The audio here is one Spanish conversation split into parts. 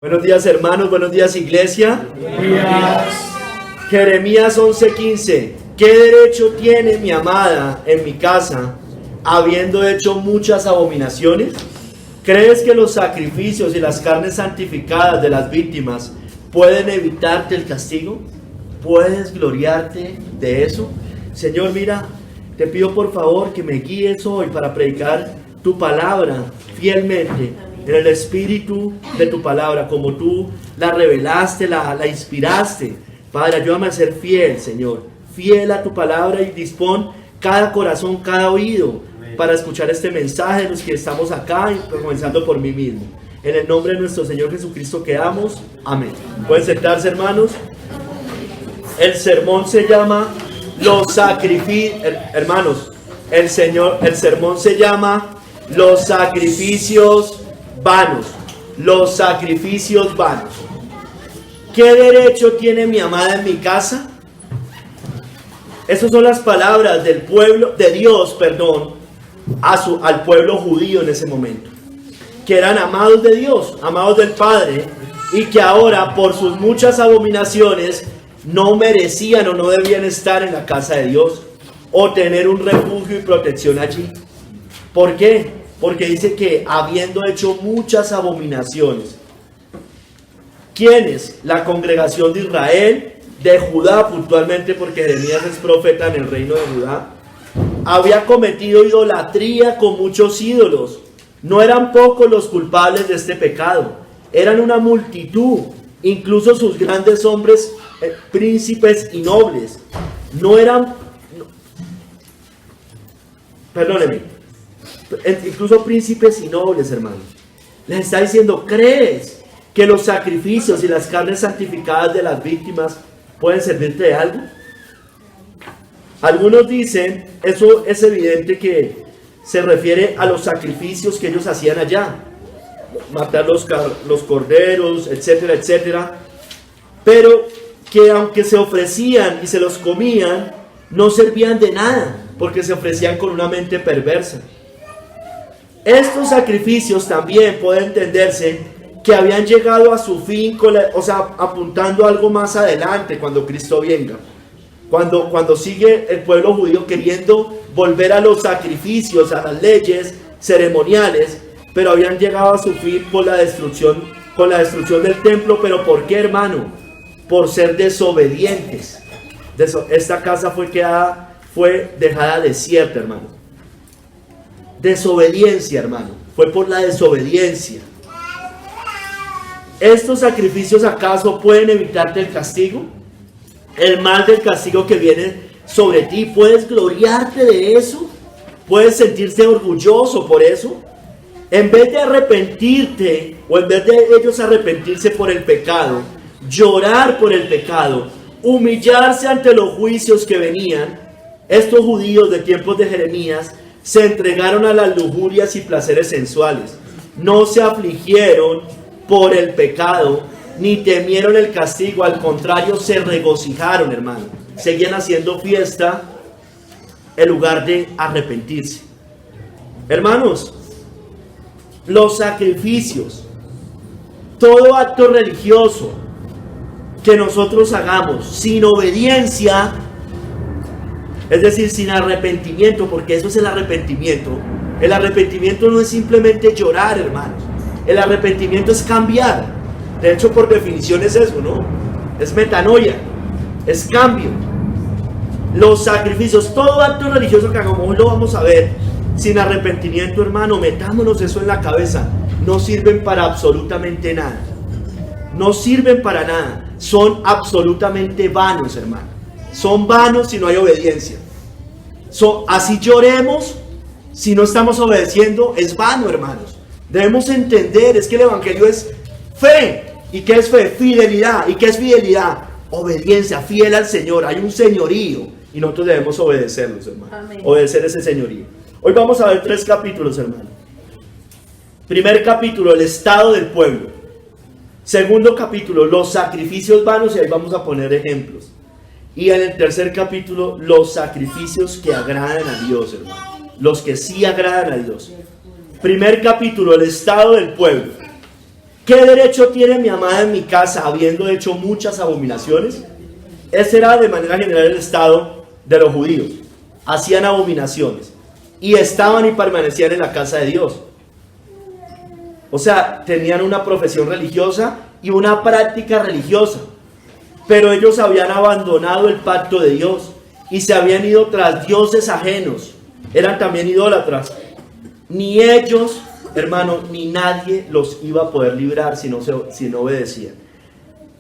Buenos días, hermanos, buenos días, iglesia. Buenos días. Jeremías 11:15. ¿Qué derecho tiene mi amada en mi casa, habiendo hecho muchas abominaciones? ¿Crees que los sacrificios y las carnes santificadas de las víctimas pueden evitarte el castigo? ¿Puedes gloriarte de eso? Señor, mira, te pido por favor que me guíes hoy para predicar tu palabra fielmente, en el espíritu de tu palabra, como tú la revelaste, la inspiraste. Padre, ayúdame a ser fiel, Señor, fiel a tu palabra, y dispón cada corazón, cada oído para escuchar este mensaje de los que estamos acá, y comenzando por mí mismo. En el nombre de nuestro Señor Jesucristo quedamos. Amén. Pueden sentarse, hermanos. El sermón se llama los sacrificios. Hermanos, el sermón se llama los sacrificios vanos. Los sacrificios vanos. ¿Qué derecho tiene mi amada en mi casa? Esas son las palabras del pueblo de Dios, al pueblo judío en ese momento, que eran amados de Dios, amados del Padre, y que ahora por sus muchas abominaciones no merecían o no debían estar en la casa de Dios o tener un refugio y protección allí. ¿Por qué? Porque dice que habiendo hecho muchas abominaciones. ¿Quiénes? La congregación de Israel, de Judá puntualmente, porque Jeremías es profeta en el reino de Judá, había cometido idolatría con muchos ídolos. No eran pocos los culpables de este pecado, eran una multitud, incluso sus grandes hombres, príncipes y nobles. Incluso príncipes y nobles, hermanos. Les está diciendo, ¿crees que los sacrificios y las carnes santificadas de las víctimas pueden servirte de algo? Algunos dicen, eso es evidente que se refiere a los sacrificios que ellos hacían allá, matar los corderos, etcétera, etcétera, pero que aunque se ofrecían y se los comían, no servían de nada, porque se ofrecían con una mente perversa. Estos sacrificios también puede entenderse que habían llegado a su fin, apuntando a algo más adelante, cuando Cristo venga. Cuando sigue el pueblo judío queriendo volver a los sacrificios, a las leyes ceremoniales, pero habían llegado a su fin con la destrucción del templo. ¿Pero por qué, hermano? Por ser desobedientes. Esta casa fue dejada desierta, hermano. Desobediencia, hermano. Fue por la desobediencia. ¿Estos sacrificios acaso pueden evitarte el castigo? El mal del castigo que viene sobre ti. ¿Puedes gloriarte de eso? ¿Puedes sentirte orgulloso por eso? En vez de arrepentirte, o en vez de ellos arrepentirse por el pecado, llorar por el pecado, humillarse ante los juicios que venían, estos judíos de tiempos de Jeremías se entregaron a las lujurias y placeres sensuales. No se afligieron por el pecado, ni temieron el castigo. Al contrario, se regocijaron, hermano. Seguían haciendo fiesta en lugar de arrepentirse. Hermanos, los sacrificios, todo acto religioso que nosotros hagamos sin obediencia, es decir, sin arrepentimiento, porque eso es el arrepentimiento. El arrepentimiento no es simplemente llorar, hermanos. El arrepentimiento es cambiar. De hecho, por definición es eso, ¿no? Es metanoia, es cambio. Los sacrificios, todo acto religioso que hagamos, hoy lo vamos a ver, sin arrepentimiento, hermano, metámonos eso en la cabeza. No sirven para absolutamente nada. No sirven para nada. Son absolutamente vanos, hermano. Son vanos si no hay obediencia. Así lloremos, si no estamos obedeciendo, es vano, hermanos. Debemos entender, es que el evangelio es fe. ¿Y qué es fe? Fidelidad. ¿Y qué es fidelidad? Obediencia, fiel al Señor. Hay un señorío y nosotros debemos obedecerlos, hermano. Amén. Obedecer ese señorío. Hoy vamos a ver 3 capítulos, hermano. Primer capítulo, el estado del pueblo. Segundo capítulo, los sacrificios vanos, y ahí vamos a poner ejemplos. Y en el tercer capítulo, los sacrificios que agradan a Dios, hermano. Los que sí agradan a Dios. Primer capítulo, el estado del pueblo. ¿Qué derecho tiene mi amada en mi casa habiendo hecho muchas abominaciones? Ese era de manera general el estado de los judíos. Hacían abominaciones y estaban y permanecían en la casa de Dios. O sea, tenían una profesión religiosa y una práctica religiosa, pero ellos habían abandonado el pacto de Dios y se habían ido tras dioses ajenos. Eran también idólatras. Ni ellos, hermano, ni nadie los iba a poder librar si no obedecían.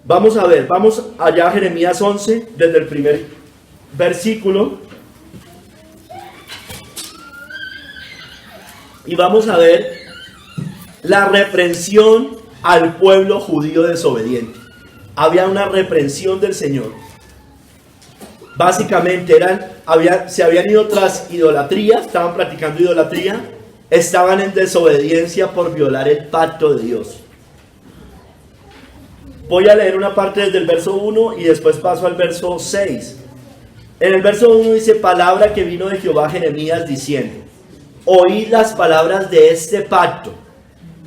Vamos a ver, vamos allá a Jeremías 11, desde el primer versículo. Y vamos a ver la reprensión al pueblo judío desobediente. Había una reprensión del Señor. Básicamente se habían ido tras idolatría, estaban practicando idolatría, estaban en desobediencia por violar el pacto de Dios. Voy a leer una parte desde el verso 1 y después paso al verso 6. En el verso 1 dice: palabra que vino de Jehová a Jeremías diciendo: oíd las palabras de este pacto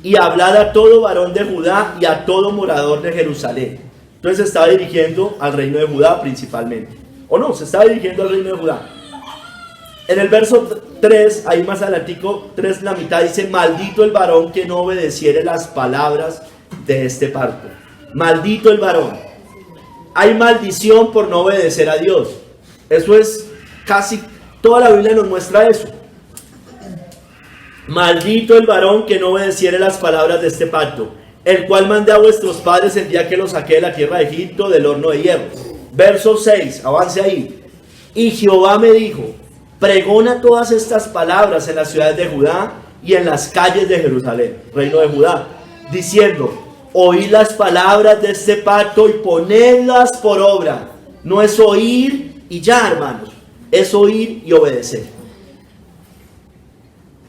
y hablad a todo varón de Judá y a todo morador de Jerusalén. Entonces se estaba dirigiendo al reino de Judá principalmente. ¿O no? Se estaba dirigiendo al reino de Judá. En el verso 3, ahí más adelantico, 3 la mitad, dice: maldito el varón que no obedeciere las palabras de este pacto. Maldito el varón. Hay maldición por no obedecer a Dios. Eso es casi toda la Biblia nos muestra eso. Maldito el varón que no obedeciere las palabras de este pacto, el cual mandé a vuestros padres el día que los saqué de la tierra de Egipto, del horno de hierro. Verso 6, avance ahí. Y Jehová me dijo: pregona todas estas palabras en las ciudades de Judá y en las calles de Jerusalén, reino de Judá, diciendo: oíd las palabras de este pacto y ponedlas por obra. No es oír y ya, hermanos, es oír y obedecer.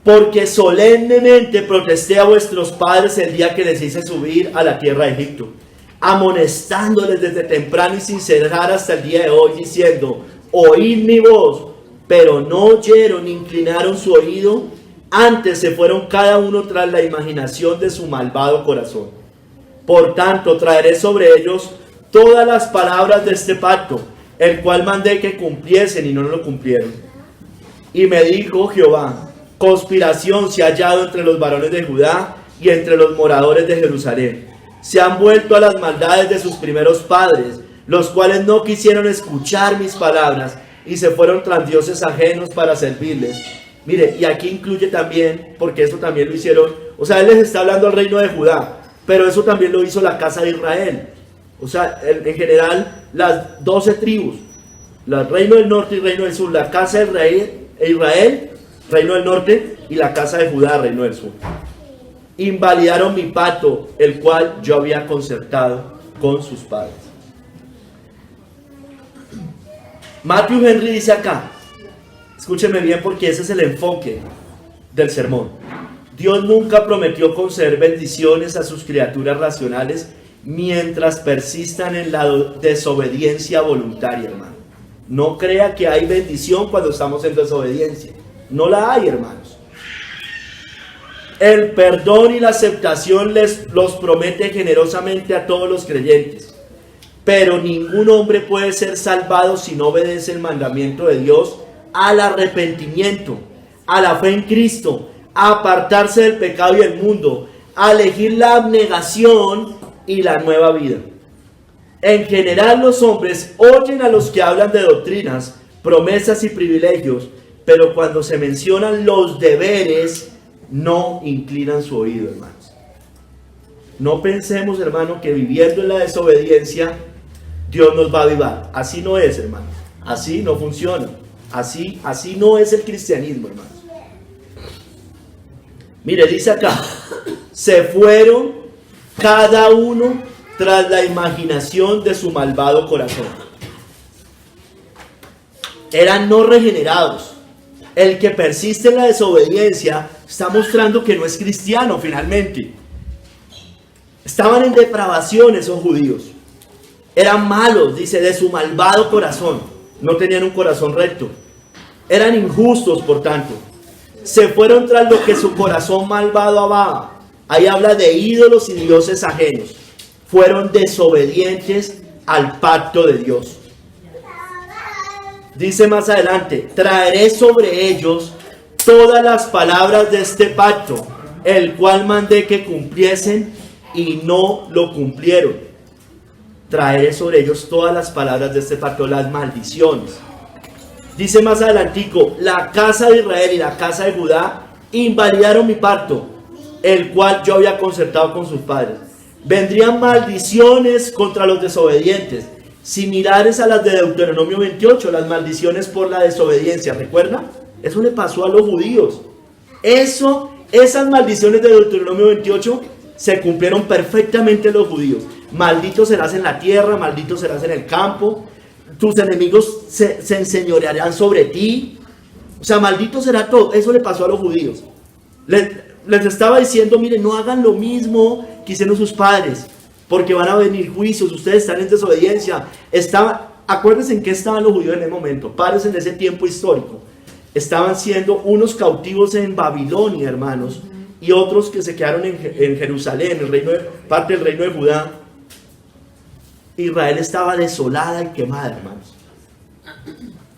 Porque solemnemente protesté a vuestros padres el día que les hice subir a la tierra de Egipto, amonestándoles desde temprano y sin cesar hasta el día de hoy, diciendo: oíd mi voz. Pero no oyeron ni inclinaron su oído, antes se fueron cada uno tras la imaginación de su malvado corazón. Por tanto, traeré sobre ellos todas las palabras de este pacto, el cual mandé que cumpliesen y no lo cumplieron. Y me dijo Jehová: conspiración se ha hallado entre los varones de Judá y entre los moradores de Jerusalén. Se han vuelto a las maldades de sus primeros padres, los cuales no quisieron escuchar mis palabras y se fueron tras dioses ajenos para servirles. Mire, y aquí incluye también, porque eso también lo hicieron, o sea, él les está hablando al reino de Judá, pero eso también lo hizo la casa de Israel. O sea, en general, las 12 tribus, el reino del norte y reino del sur, la casa de Israel, reino del norte, y la casa de Judá, reino del sur. Invalidaron mi pacto, el cual yo había concertado con sus padres. Matthew Henry dice acá, escúcheme bien porque ese es el enfoque del sermón: Dios nunca prometió conceder bendiciones a sus criaturas racionales mientras persistan en la desobediencia voluntaria, hermano. No crea que hay bendición cuando estamos en desobediencia. No la hay, hermanos. El perdón y la aceptación los promete generosamente a todos los creyentes. Pero ningún hombre puede ser salvado si no obedece el mandamiento de Dios al arrepentimiento, a la fe en Cristo, a apartarse del pecado y el mundo, a elegir la abnegación y la nueva vida. En general, los hombres oyen a los que hablan de doctrinas, promesas y privilegios, pero cuando se mencionan los deberes, no inclinan su oído, hermanos. No pensemos, hermano, que viviendo en la desobediencia Dios nos va a avivar. Así no es, hermano. Así no funciona. Así no es el cristianismo, hermanos. Mire, dice acá: se fueron cada uno tras la imaginación de su malvado corazón. Eran no regenerados. El que persiste en la desobediencia está mostrando que no es cristiano finalmente. Estaban en depravación esos judíos. Eran malos, dice, de su malvado corazón. No tenían un corazón recto. Eran injustos, por tanto. Se fueron tras lo que su corazón malvado amaba. Ahí habla de ídolos y dioses ajenos. Fueron desobedientes al pacto de Dios. Dice más adelante, traeré sobre ellos todas las palabras de este pacto, el cual mandé que cumpliesen y no lo cumplieron. Traeré sobre ellos todas las palabras de este pacto, las maldiciones. Dice más adelantico, la casa de Israel y la casa de Judá invalidaron mi pacto, el cual yo había concertado con sus padres. Vendrían maldiciones contra los desobedientes, similares a las de Deuteronomio 28, las maldiciones por la desobediencia. ¿Recuerdan? Eso le pasó a los judíos. Esas maldiciones de Deuteronomio 28 se cumplieron perfectamente en los judíos. Maldito serás en la tierra, maldito serás en el campo, tus enemigos se enseñorearán sobre ti. O sea, maldito será todo. Eso le pasó a los judíos. Les estaba diciendo, miren, no hagan lo mismo que hicieron sus padres, porque van a venir juicios, ustedes están en desobediencia. Acuérdense en qué estaban los judíos en ese momento, padres en ese tiempo histórico. Estaban siendo unos cautivos en Babilonia, hermanos, y otros que se quedaron en Jerusalén, parte del reino de Judá. Israel estaba desolada y quemada, hermanos.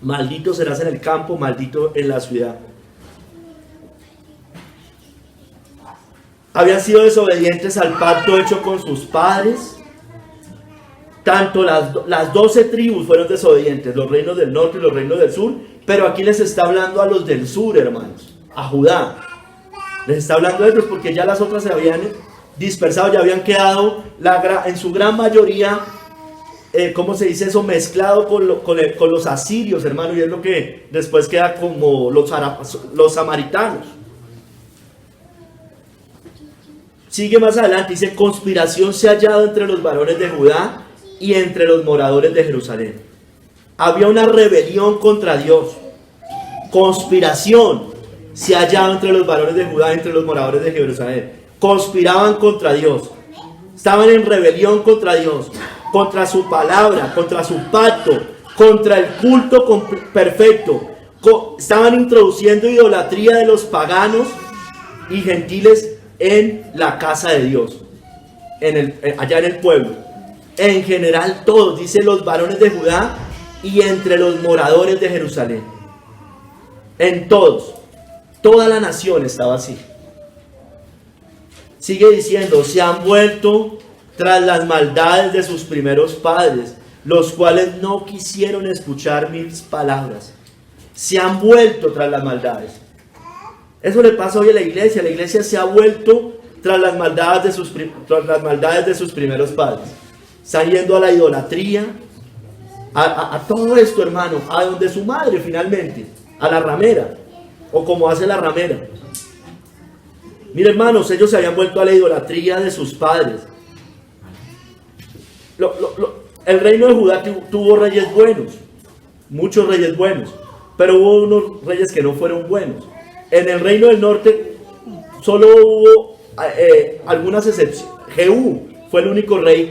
Maldito serás en el campo, maldito en la ciudad. Habían sido desobedientes al pacto hecho con sus padres. Tanto las 12 tribus fueron desobedientes, los reinos del norte y los reinos del sur. Pero aquí les está hablando a los del sur, hermanos, a Judá. Les está hablando de ellos porque ya las otras se habían dispersado, ya habían quedado en su gran mayoría, ¿cómo se dice eso? Mezclado con los asirios, hermano, y es lo que después queda como los samaritanos. Sigue más adelante, dice, conspiración se ha hallado entre los varones de Judá y entre los moradores de Jerusalén. Había una rebelión contra Dios. Conspiración se ha hallado entre los varones de Judá y entre los moradores de Jerusalén. Conspiraban contra Dios. Estaban en rebelión contra Dios, contra su palabra, contra su pacto, contra el culto perfecto. Estaban introduciendo idolatría de los paganos y gentiles en la casa de Dios, allá en el pueblo. En general todos, dice los varones de Judá y entre los moradores de Jerusalén. En todos, toda la nación estaba así. Sigue diciendo, se han vuelto tras las maldades de sus primeros padres, los cuales no quisieron escuchar mis palabras. Se han vuelto tras las maldades. Eso le pasa hoy a la iglesia. La iglesia se ha vuelto tras las maldades de sus primeros padres. Están yendo a la idolatría, a todo esto, hermano, a donde su madre finalmente, a la ramera, o como hace la ramera. Mira, hermanos, ellos se habían vuelto a la idolatría de sus padres. El reino de Judá tuvo reyes buenos, muchos reyes buenos, pero hubo unos reyes que no fueron buenos. En el reino del norte solo hubo algunas excepciones. Jehú fue el único rey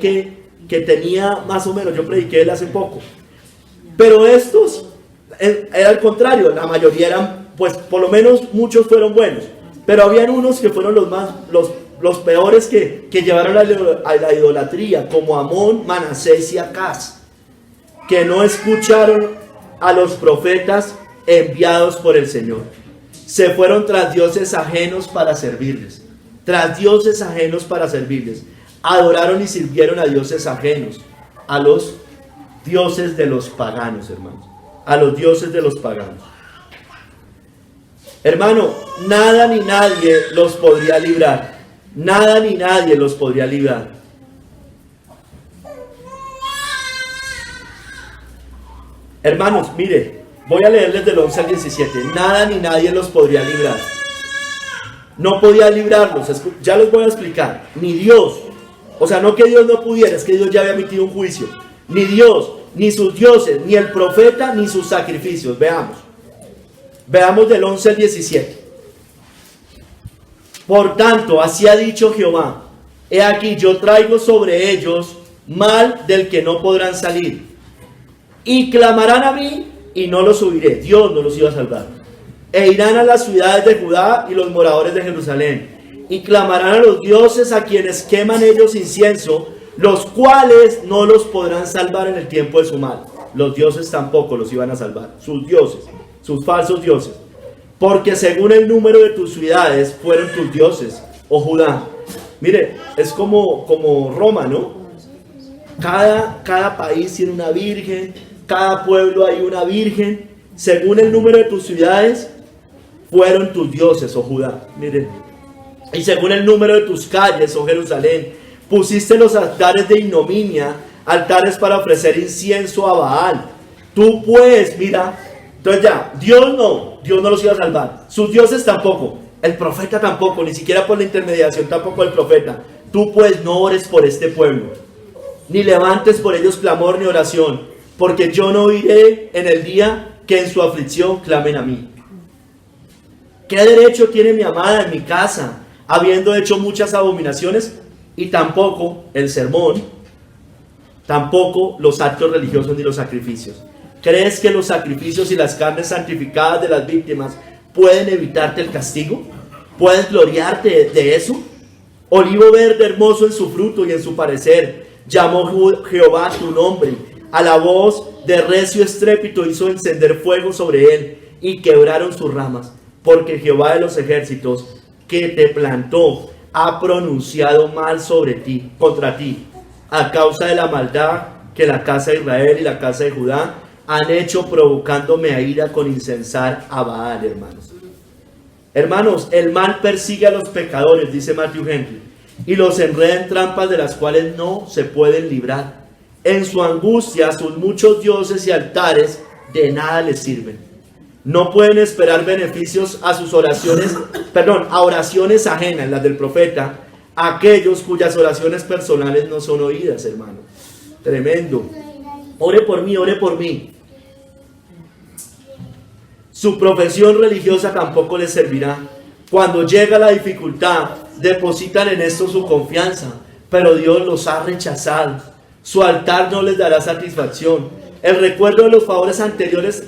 que tenía más o menos, yo prediqué de él hace poco. Pero estos, era al contrario, la mayoría eran, pues por lo menos muchos fueron buenos. Pero habían unos que fueron los peores que llevaron a la idolatría, como Amón, Manasés y Acaz, que no escucharon a los profetas enviados por el Señor. Se fueron tras dioses ajenos para servirles. Tras dioses ajenos para servirles. Adoraron y sirvieron a dioses ajenos. A los dioses de los paganos, hermanos. A los dioses de los paganos. Hermano, nada ni nadie los podría librar. Nada ni nadie los podría librar. Hermanos, mire. Voy a leerles del 11 al 17. Nada ni nadie los podría librar. No podía librarlos. Ya los voy a explicar. Ni Dios. O sea, no que Dios no pudiera, es que Dios ya había emitido un juicio. Ni Dios, ni sus dioses, ni el profeta, ni sus sacrificios. Veamos. Veamos del 11 al 17. Por tanto, así ha dicho Jehová. He aquí, yo traigo sobre ellos mal del que no podrán salir. Y clamarán a mí, y no los subiré. Dios no los iba a salvar. E irán a las ciudades de Judá y los moradores de Jerusalén, y clamarán a los dioses a quienes queman ellos incienso, los cuales no los podrán salvar en el tiempo de su mal. Los dioses tampoco los iban a salvar, sus dioses, sus falsos dioses. Porque según el número de tus ciudades fueron tus dioses, oh Judá. Mire, es como Roma, ¿no? Cada país tiene una virgen, cada pueblo hay una virgen. Según el número de tus ciudades fueron tus dioses, oh Judá. Miren, y según el número de tus calles, oh Jerusalén, pusiste los altares de ignominia, altares para ofrecer incienso a Baal. Tú pues, mira, entonces ya, Dios no los iba a salvar, sus dioses tampoco, el profeta tampoco, ni siquiera por la intermediación tampoco el profeta. Tú pues no ores por este pueblo, ni levantes por ellos clamor ni oración, porque yo no oiré en el día que en su aflicción clamen a mí. ¿Qué derecho tiene mi amada en mi casa, habiendo hecho muchas abominaciones? Y tampoco el sermón, tampoco los actos religiosos ni los sacrificios. ¿Crees que los sacrificios y las carnes santificadas de las víctimas pueden evitarte el castigo? ¿Puedes gloriarte de eso? Olivo verde hermoso en su fruto y en su parecer, llamó Jehová tu nombre. A la voz de recio estrépito hizo encender fuego sobre él y quebraron sus ramas. Porque Jehová de los ejércitos que te plantó ha pronunciado mal sobre ti, contra ti, a causa de la maldad que la casa de Israel y la casa de Judá han hecho, provocándome a ira con incensar a Baal, hermanos. Hermanos, el mal persigue a los pecadores, dice Matthew Henry, y los enreda en trampas de las cuales no se pueden librar. En su angustia, sus muchos dioses y altares de nada les sirven. No pueden esperar beneficios a sus oraciones, a oraciones ajenas, las del profeta, aquellos cuyas oraciones personales no son oídas, hermano. Tremendo. Ore por mí, ore por mí. Su profesión religiosa tampoco les servirá. Cuando llega la dificultad, depositan en esto su confianza, pero Dios los ha rechazado. Su altar no les dará satisfacción. El recuerdo de los favores anteriores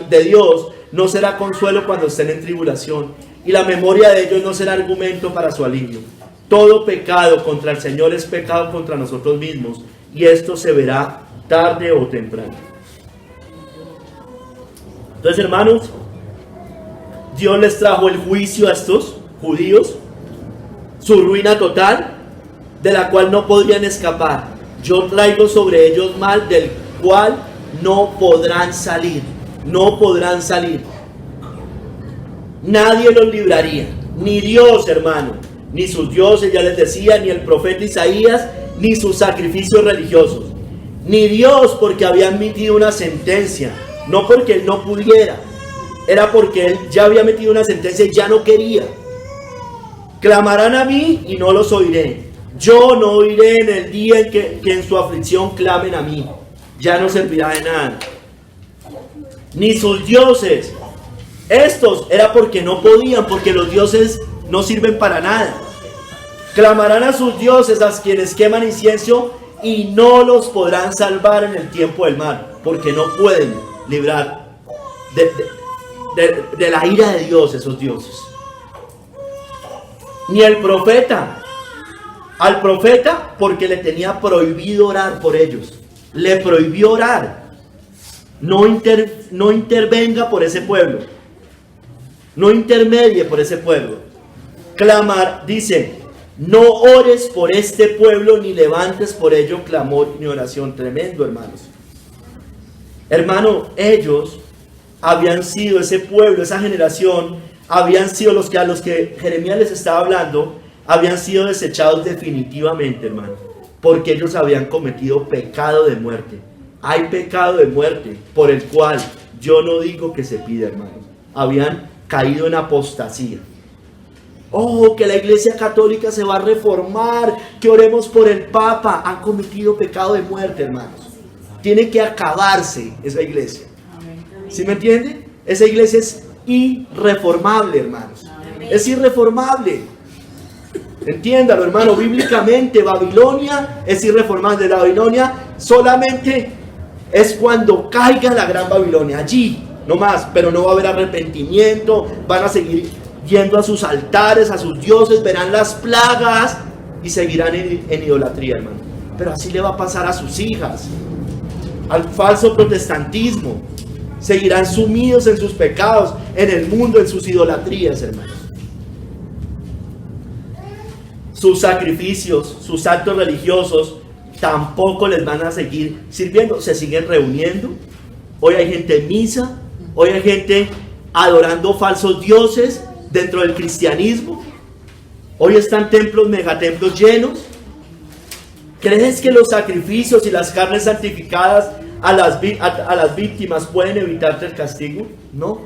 de Dios no será consuelo cuando estén en tribulación, y la memoria de ellos no será argumento para su alivio. Todo pecado contra el Señor es pecado contra nosotros mismos, y esto se verá tarde o temprano. Entonces, hermanos, Dios les trajo el juicio a estos judíos, su ruina total, de la cual no podrían escapar. Yo traigo sobre ellos mal del cual no podrán salir. No podrán salir. Nadie los libraría. Ni Dios, hermano. Ni sus dioses, ya les decía. Ni el profeta Isaías. Ni sus sacrificios religiosos. Ni Dios, porque había emitido una sentencia. No porque Él no pudiera. Era porque Él ya había metido una sentencia y ya no quería. Clamarán a mí y no los oiré. Yo no oiré en el día en que en su aflicción clamen a mí. Ya no servirá de nada. Ni sus dioses. Estos era porque no podían, porque los dioses no sirven para nada. Clamarán a sus dioses, a quienes queman incienso, y no los podrán salvar en el tiempo del mal, porque no pueden librar de la ira de Dios esos dioses. Ni el profeta. Al profeta, porque le tenía prohibido orar por ellos. Le prohibió orar. No intervenga por ese pueblo. No intermedie por ese pueblo. Clamar, dice, no ores por este pueblo ni levantes por ello clamor ni oración. Tremendo, hermanos. Hermano, ellos habían sido ese pueblo, esa generación, habían sido a los que Jeremías les estaba hablando, habían sido desechados definitivamente, hermano, porque ellos habían cometido pecado de muerte. Hay pecado de muerte por el cual yo no digo que se pida, hermano. Habían caído en apostasía. Oh, que la iglesia católica se va a reformar, que oremos por el Papa. Han cometido pecado de muerte, hermanos. Tiene que acabarse esa iglesia. ¿Sí me entiende? Esa iglesia es irreformable, hermanos. Es irreformable. Entiéndalo, hermano, bíblicamente Babilonia es irreformable. La Babilonia solamente es cuando caiga la gran Babilonia, allí, no más, pero no va a haber arrepentimiento, van a seguir yendo a sus altares, a sus dioses, verán las plagas y seguirán en idolatría, hermano. Pero así le va a pasar a sus hijas, al falso protestantismo. Seguirán sumidos en sus pecados, en el mundo, en sus idolatrías, hermanos. Sus sacrificios, sus actos religiosos tampoco les van a seguir sirviendo. Se siguen reuniendo. Hoy hay gente en misa, hoy hay gente adorando falsos dioses dentro del cristianismo. Hoy están templos, megatemplos llenos. ¿Crees que los sacrificios y las carnes santificadas a las víctimas pueden evitarte el castigo? No.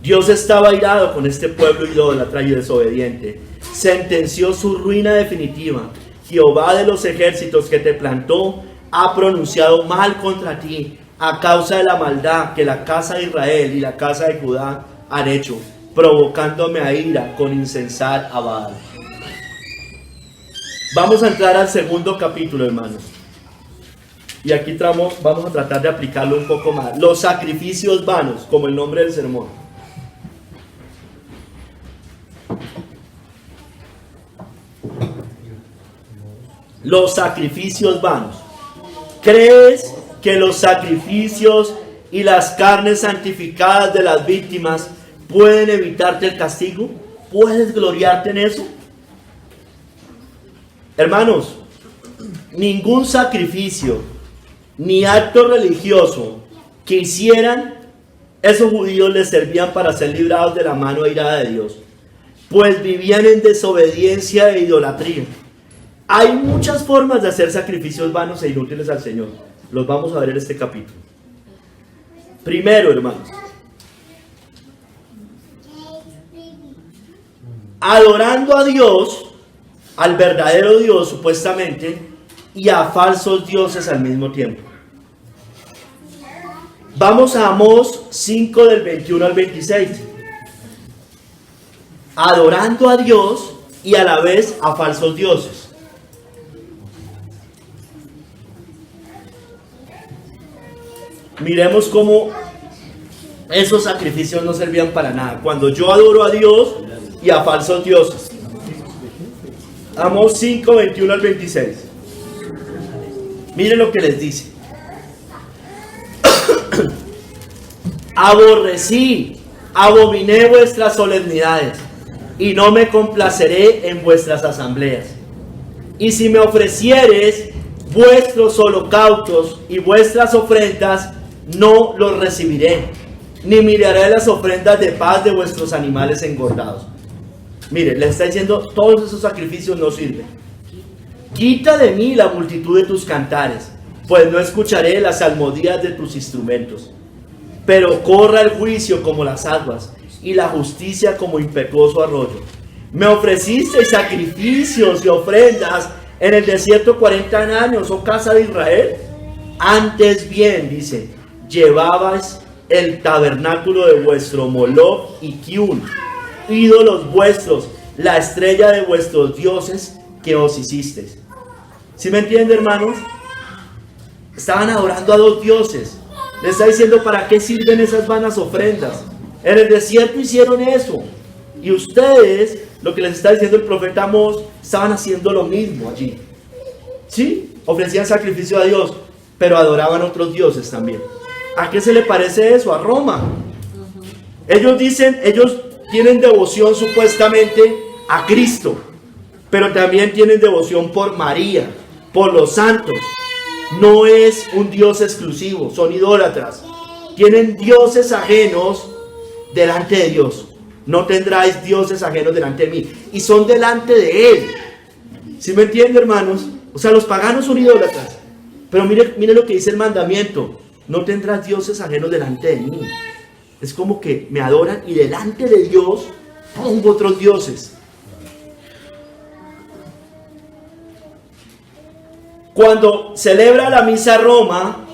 Dios estaba airado con este pueblo idólatra y desobediente. Sentenció su ruina definitiva. Jehová de los ejércitos que te plantó ha pronunciado mal contra ti a causa de la maldad que la casa de Israel y la casa de Judá han hecho, provocándome a ira con incensar a Baal. Vamos a entrar al segundo capítulo, hermanos. Y aquí vamos a tratar de aplicarlo un poco más. Los sacrificios vanos, como el nombre del sermón. Los sacrificios vanos. ¿Crees que los sacrificios y las carnes santificadas de las víctimas pueden evitarte el castigo? ¿Puedes gloriarte en eso? Hermanos, ningún sacrificio ni acto religioso que hicieran esos judíos les servían para ser librados de la mano airada de Dios, pues vivían en desobediencia e idolatría. Hay muchas formas de hacer sacrificios vanos e inútiles al Señor. Los vamos a ver en este capítulo. Primero, hermanos, adorando a Dios, al verdadero Dios supuestamente, y a falsos dioses al mismo tiempo. Vamos a Amós 5 del 21 al 26. Adorando a Dios y a la vez a falsos dioses. Miremos cómo esos sacrificios no servían para nada. Cuando yo adoro a Dios y a falsos dioses. Amós 5, 21 al 26. Miren lo que les dice. Aborrecí, abominé vuestras solemnidades, y no me complaceré en vuestras asambleas. Y si me ofrecieres vuestros holocaustos y vuestras ofrendas, no los recibiré, ni miraré las ofrendas de paz de vuestros animales engordados. Mire, le está diciendo, todos esos sacrificios no sirven. Quita de mí la multitud de tus cantares, pues no escucharé las salmodias de tus instrumentos. Pero corra el juicio como las aguas, y la justicia como impetuoso arroyo. Me ofrecisteis sacrificios y ofrendas en el desierto 40 años, oh casa de Israel. Antes bien, dice, llevabais el tabernáculo de vuestro Moloch y Kiun, ídolos vuestros, la estrella de vuestros dioses que os hicisteis. ¿Sí me entiende, hermanos? Estaban adorando a dos dioses. Le está diciendo, ¿para qué sirven esas vanas ofrendas? En el desierto hicieron eso. Y ustedes, lo que les está diciendo el profeta Amós, estaban haciendo lo mismo allí. ¿Sí? Ofrecían sacrificio a Dios, pero adoraban a otros dioses también. ¿A qué se le parece eso? A Roma. Ellos dicen, ellos tienen devoción supuestamente a Cristo, pero también tienen devoción por María, por los santos. No es un Dios exclusivo, son idólatras. Tienen dioses ajenos delante de Dios. No tendráis dioses ajenos delante de mí. Y son delante de Él. ¿Sí me entiende, hermanos? O sea, los paganos son idólatras. Pero mire lo que dice el mandamiento. No tendrás dioses ajenos delante de mí. Es como que me adoran y delante de Dios pongo otros dioses. Cuando celebra la misa Roma,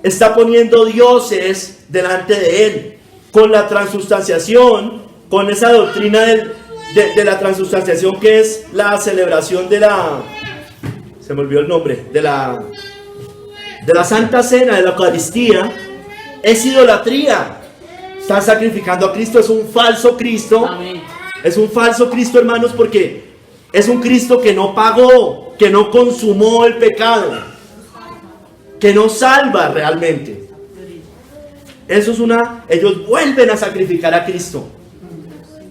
está poniendo dioses delante de Él. Con la transustanciación, con esa doctrina de la transustanciación, que es la celebración de la... se me olvidó el nombre, de la Santa Cena, de la Eucaristía, es idolatría. está sacrificando a Cristo, es un falso Cristo. Amén. Es un falso Cristo, hermanos, porque es un Cristo que no pagó, que no consumó el pecado, que no salva realmente. Eso es ellos vuelven a sacrificar a Cristo.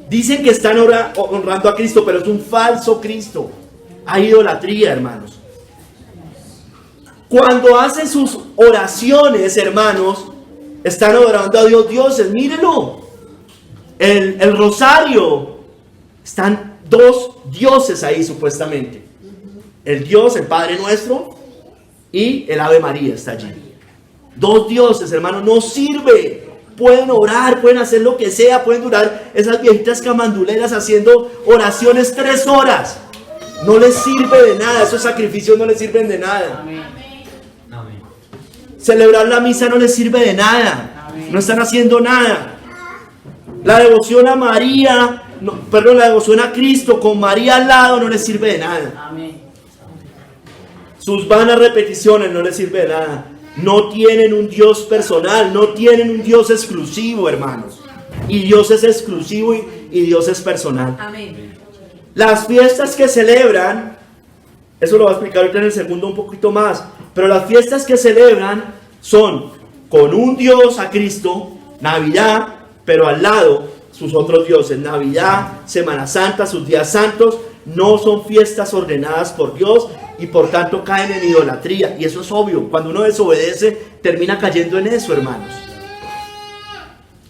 Dicen que están honrando a Cristo, pero es un falso Cristo. Hay idolatría, hermanos. Cuando hacen sus oraciones, hermanos, están adorando a dioses. Mírenlo. El rosario. Están dos dioses ahí supuestamente. El Dios, el Padre Nuestro, y el Ave María está allí. Dos dioses, hermanos, no sirve. Pueden orar, pueden hacer lo que sea, pueden durar esas viejitas camanduleras haciendo oraciones 3 horas. No les sirve de nada, esos sacrificios no les sirven de nada. Amén. Celebrar la misa no les sirve de nada. Amén. No están haciendo nada. La devoción a María, la devoción a Cristo con María al lado no les sirve de nada. Amén. Sus vanas repeticiones no les sirve de nada. No tienen un Dios personal, no tienen un Dios exclusivo, hermanos. Y Dios es exclusivo y Dios es personal. Amén. Las fiestas que celebran, eso lo voy a explicar ahorita en el segundo un poquito más, pero las fiestas que celebran son con un Dios a Cristo, Navidad, pero al lado sus otros dioses, Navidad, Semana Santa, sus días santos, no son fiestas ordenadas por Dios y por tanto caen en idolatría. Y eso es obvio, cuando uno desobedece termina cayendo en eso, hermanos.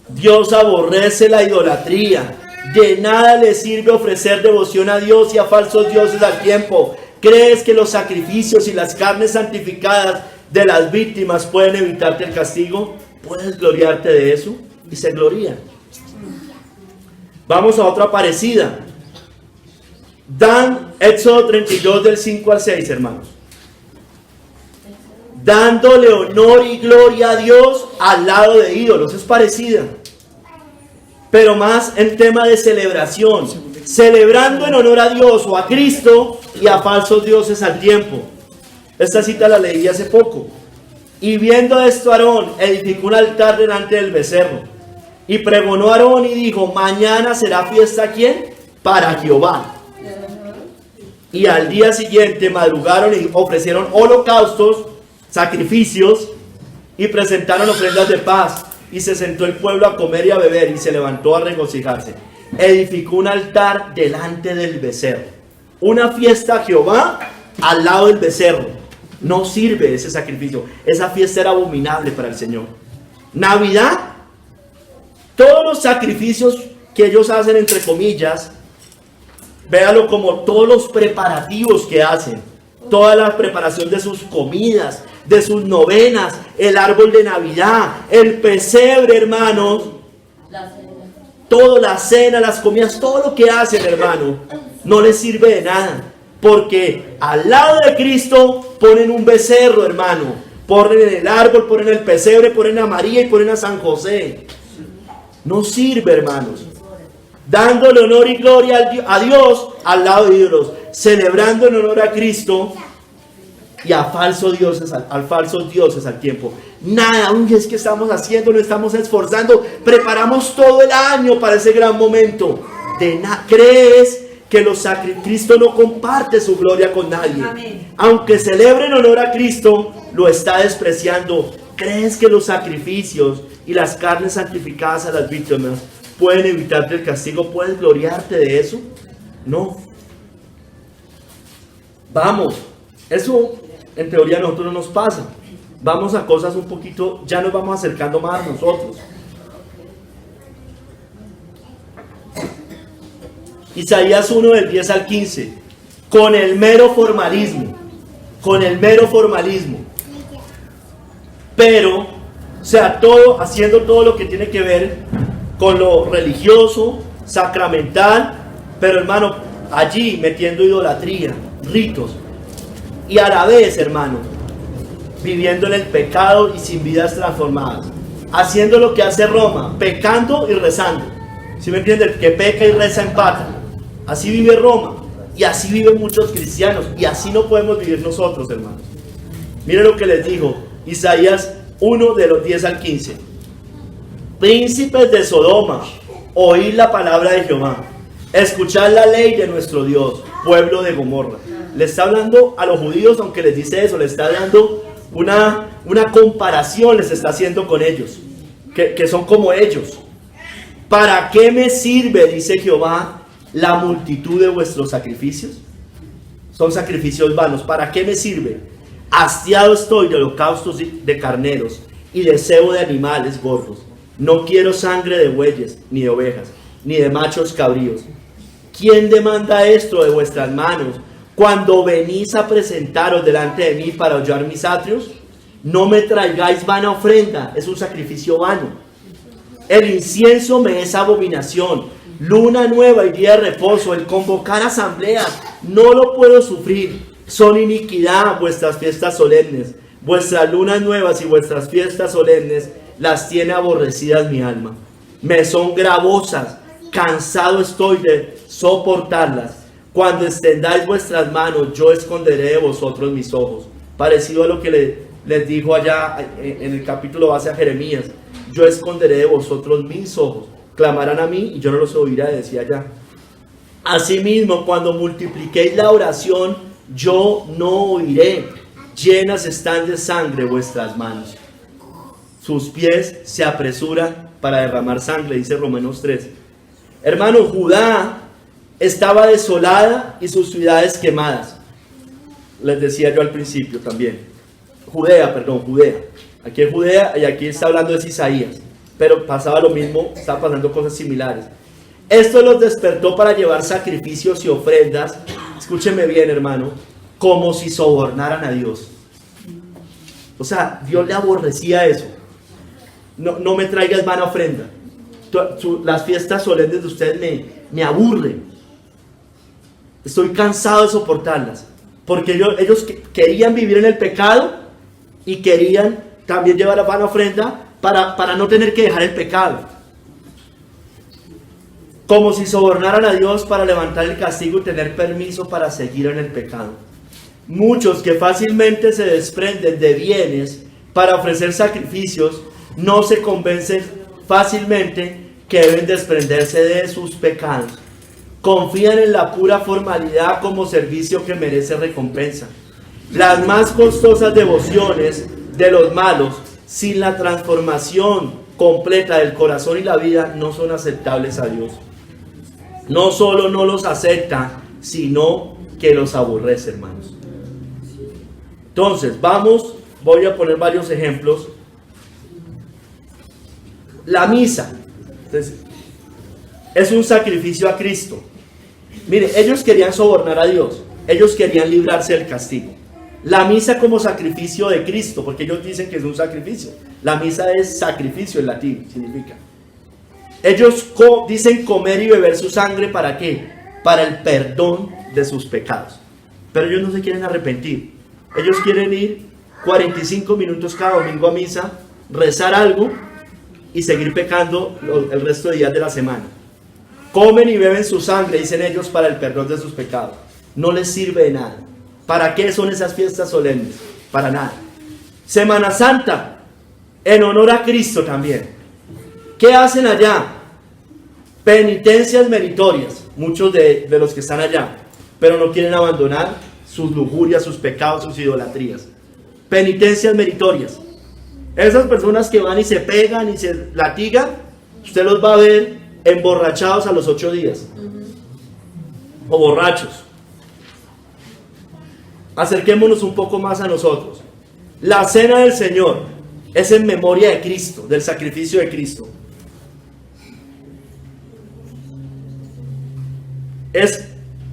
Dios aborrece la idolatría. De nada le sirve ofrecer devoción a Dios y a falsos dioses al tiempo. ¿Crees que los sacrificios y las carnes santificadas de las víctimas pueden evitarte el castigo? ¿Puedes gloriarte de eso? Y se glorían. Vamos a otra parecida. Dan Éxodo 32 del 5 al 6, hermanos. Dándole honor y gloria a Dios al lado de ídolos. Es parecida, pero más en tema de celebración. Celebrando en honor a Dios o a Cristo y a falsos dioses al tiempo. Esta cita la leí hace poco. Y viendo esto, Aarón edificó un altar delante del becerro. Y pregonó Aarón y dijo: mañana será fiesta, ¿a quién? Para Jehová. Y al día siguiente madrugaron y ofrecieron holocaustos, sacrificios, y presentaron ofrendas de paz. Y se sentó el pueblo a comer y a beber, y se levantó a regocijarse. Edificó un altar delante del becerro. Una fiesta a Jehová al lado del becerro. No sirve ese sacrificio. Esa fiesta era abominable para el Señor. Navidad, todos los sacrificios que ellos hacen, entre comillas, véalo como todos los preparativos que hacen. Toda la preparación de sus comidas, de sus novenas, el árbol de Navidad, el pesebre, hermanos, toda la cena, las comidas, todo lo que hacen, hermano, no les sirve de nada, porque al lado de Cristo ponen un becerro, hermano, ponen el árbol, ponen el pesebre, ponen a María y ponen a San José. No sirve, hermanos. Dándole honor y gloria a Dios al lado de ídolos, celebrando en honor a Cristo y a falsos dioses, falsos dioses al tiempo. Nada, es que estamos haciendo, nos estamos esforzando, preparamos todo el año para ese gran momento. ¿Crees que Cristo no comparte su gloria con nadie? Amén. Aunque celebre en honor a Cristo, lo está despreciando. ¿Crees que los sacrificios y las carnes santificadas a las víctimas pueden evitarte el castigo? ¿Puedes gloriarte de eso? No. Vamos, eso en teoría a nosotros no nos pasa. Vamos a cosas un poquito, ya nos vamos acercando más a nosotros. Isaías 1 del 10 al 15. Con el mero formalismo. Pero, o sea, haciendo todo lo que tiene que ver con lo religioso, sacramental, pero hermano, allí metiendo idolatría, ritos, y a la vez, hermano, viviendo en el pecado y sin vidas transformadas, haciendo lo que hace Roma, pecando y rezando. ¿Sí me entienden? El que peca y reza empata. Así vive Roma, y así viven muchos cristianos, y así no podemos vivir nosotros, hermanos. Miren lo que les dijo Isaías 1 de los 10 al 15. príncipes de Sodoma, oíd la palabra de Jehová, escuchad la ley de nuestro Dios, pueblo de Gomorra. Le está hablando a los judíos, aunque les dice eso, le está dando una comparación, les está haciendo con ellos, que son como ellos. ¿Para qué me sirve, dice Jehová, la multitud de vuestros sacrificios? Son sacrificios vanos. ¿Para qué me sirve? Hastiado estoy de holocaustos de carneros y de cebo de animales gordos. No quiero sangre de bueyes, ni de ovejas, ni de machos cabríos. ¿Quién demanda esto de vuestras manos cuando venís a presentaros delante de mí para hollar mis atrios? No me traigáis vana ofrenda, es un sacrificio vano. El incienso me es abominación. Luna nueva y día de reposo, el convocar asambleas, no lo puedo sufrir. Son iniquidad vuestras fiestas solemnes. Vuestras lunas nuevas y vuestras fiestas solemnes las tiene aborrecidas mi alma. Me son gravosas, cansado estoy de soportarlas. Cuando extendáis vuestras manos, yo esconderé de vosotros mis ojos. Parecido a lo que les dijo allá en el capítulo base a Jeremías. Yo esconderé de vosotros mis ojos. Clamarán a mí y yo no los oiré, decía allá. Asimismo, cuando multipliquéis la oración, yo no oiré. Llenas están de sangre vuestras manos. Sus pies se apresuran para derramar sangre, dice Romanos 3. Hermano, Judá estaba desolada y sus ciudades quemadas. Les decía yo al principio también. Judea. Aquí es Judea y aquí está hablando de Isaías. Pero pasaba lo mismo, estaban pasando cosas similares. Esto los despertó para llevar sacrificios y ofrendas. Escúcheme bien, hermano. Como si sobornaran a Dios. O sea, Dios le aborrecía eso. No me traigas vana ofrenda. Las fiestas solemnes de ustedes me aburren. Estoy cansado de soportarlas. Porque ellos querían vivir en el pecado y querían también llevar la vana ofrenda para no tener que dejar el pecado. Como si sobornaran a Dios para levantar el castigo y tener permiso para seguir en el pecado. Muchos que fácilmente se desprenden de bienes para ofrecer sacrificios no se convencen fácilmente que deben desprenderse de sus pecados. Confían en la pura formalidad como servicio que merece recompensa. Las más costosas devociones de los malos, sin la transformación completa del corazón y la vida, no son aceptables a Dios. No solo no los acepta, sino que los aborrece, hermanos. Entonces, voy a poner varios ejemplos. La misa es un sacrificio a Cristo. Mire, ellos querían sobornar a Dios, ellos querían librarse del castigo. La misa como sacrificio de Cristo, porque ellos dicen que es un sacrificio. La misa es sacrificio en latín, significa. Ellos dicen comer y beber su sangre, ¿para qué? Para el perdón de sus pecados. Pero ellos no se quieren arrepentir. Ellos quieren ir 45 minutos cada domingo a misa, rezar algo y seguir pecando el resto de días de la semana. Comen y beben su sangre, dicen ellos, para el perdón de sus pecados. No les sirve de nada. ¿Para qué son esas fiestas solemnes? Para nada. Semana Santa, en honor a Cristo también. ¿Qué hacen allá? Penitencias meritorias, muchos de los que están allá, pero no quieren abandonar sus lujurias, sus pecados, sus idolatrías. Penitencias meritorias. Esas personas que van y se pegan y se latigan, usted los va a ver emborrachados a los 8 días. O borrachos. Acerquémonos un poco más a nosotros. La cena del Señor es en memoria de Cristo, del sacrificio de Cristo.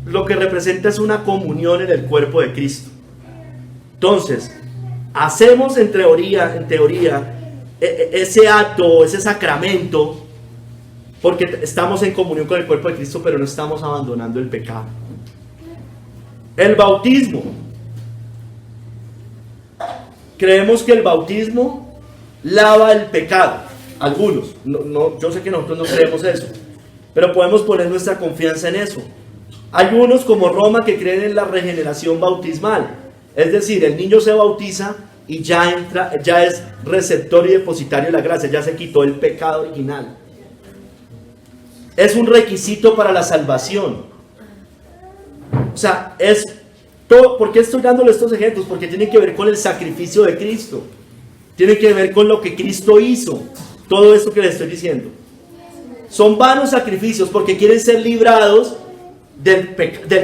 Lo que representa es una comunión en el cuerpo de Cristo. Entonces, hacemos en teoría ese acto, ese sacramento, porque estamos en comunión con el cuerpo de Cristo, pero no estamos abandonando el pecado. El bautismo. Creemos que el bautismo lava el pecado. Algunos, yo sé que nosotros no creemos eso, pero podemos poner nuestra confianza en eso. Hay unos como Roma que creen en la regeneración bautismal, es decir, el niño se bautiza y ya es receptor y depositario de la gracia, ya se quitó el pecado original. Es un requisito para la salvación. O sea, es todo. ¿Por qué estoy dándole estos ejemplos? Porque tiene que ver con el sacrificio de Cristo. Tiene que ver con lo que Cristo hizo. Todo esto que les estoy diciendo. Son vanos sacrificios porque quieren ser librados del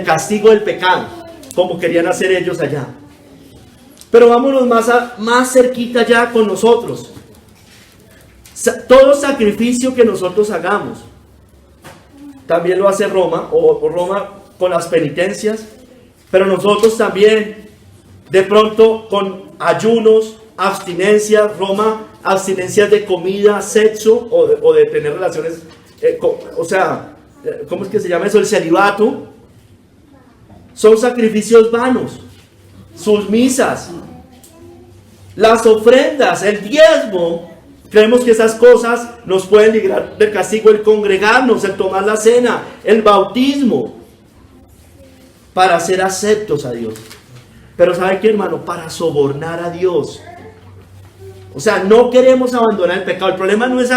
castigo del pecado, como querían hacer ellos allá. Pero vámonos más cerquita ya con nosotros. Todo sacrificio que nosotros hagamos, también lo hace Roma, o Roma con las penitencias, pero nosotros también, de pronto con ayunos, abstinencias. Roma, abstinencias de comida, sexo, o de tener relaciones, ¿cómo es que se llama eso? El celibato. Son sacrificios vanos. Sus misas, las ofrendas, el diezmo. Creemos que esas cosas nos pueden librar del castigo, el congregarnos, el tomar la cena, el bautismo, para ser aceptos a Dios. Pero ¿sabe qué, hermano? Para sobornar a Dios. O sea, no queremos abandonar el pecado. El problema no es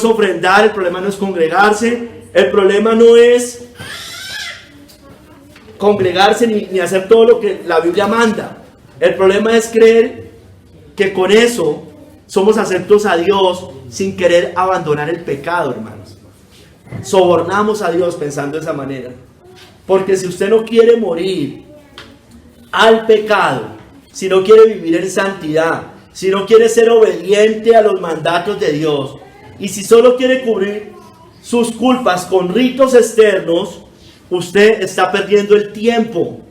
ofrendar, el problema no es congregarse, el problema no es congregarse ni hacer todo lo que la Biblia manda. El problema es creer que con eso somos aceptos a Dios sin querer abandonar el pecado, hermanos. Sobornamos a Dios pensando de esa manera. Porque si usted no quiere morir al pecado, si no quiere vivir en santidad, si no quiere ser obediente a los mandatos de Dios, y si solo quiere cubrir sus culpas con ritos externos, usted está perdiendo el tiempo.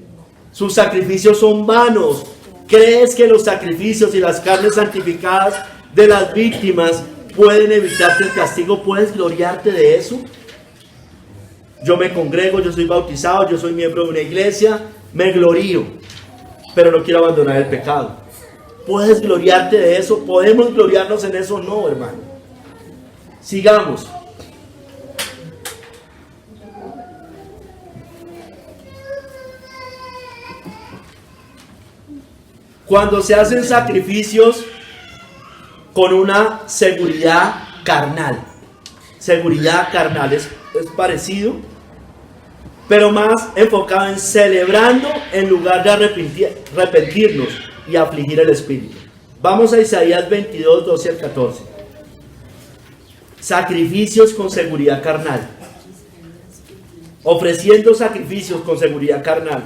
Sus sacrificios son vanos. ¿Crees que los sacrificios y las carnes santificadas de las víctimas pueden evitarte el castigo? ¿Puedes gloriarte de eso? Yo me congrego, yo soy bautizado, yo soy miembro de una iglesia, me glorío, pero no quiero abandonar el pecado. ¿Puedes gloriarte de eso? ¿Podemos gloriarnos en eso? No, hermano. Sigamos. Cuando se hacen sacrificios con una seguridad carnal. Seguridad carnal es parecido, pero más enfocado en celebrando en lugar de arrepentirnos y afligir el espíritu. Vamos a Isaías 22, 12 al 14. Sacrificios con seguridad carnal. Ofreciendo sacrificios con seguridad carnal.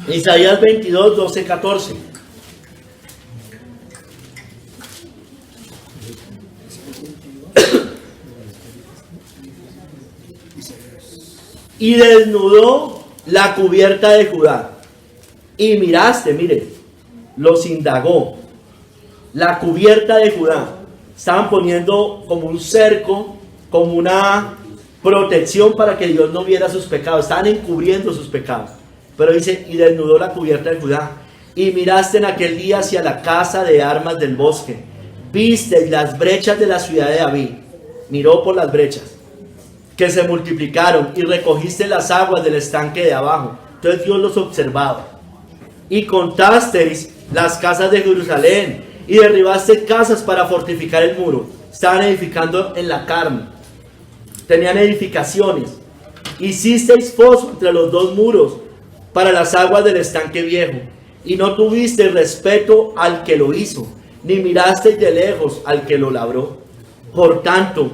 Isaías 22, 12, 14. Y desnudó la cubierta de Judá. Y miraste, mire, los indagó. La cubierta de Judá. Estaban poniendo como un cerco, como una protección para que Dios no viera sus pecados. Estaban encubriendo sus pecados. Pero dice, y desnudó la cubierta de Judá. Y miraste en aquel día hacia la casa de armas del bosque. Viste las brechas de la ciudad de David. Miró por las brechas que se multiplicaron, y recogiste las aguas del estanque de abajo. Entonces Dios los observaba. Y contasteis las casas de Jerusalén, y derribaste casas para fortificar el muro. Estaban edificando en la carne. Tenían edificaciones. Hicisteis foso entre los dos muros para las aguas del estanque viejo, y no tuviste respeto al que lo hizo, ni miraste de lejos al que lo labró. Por tanto,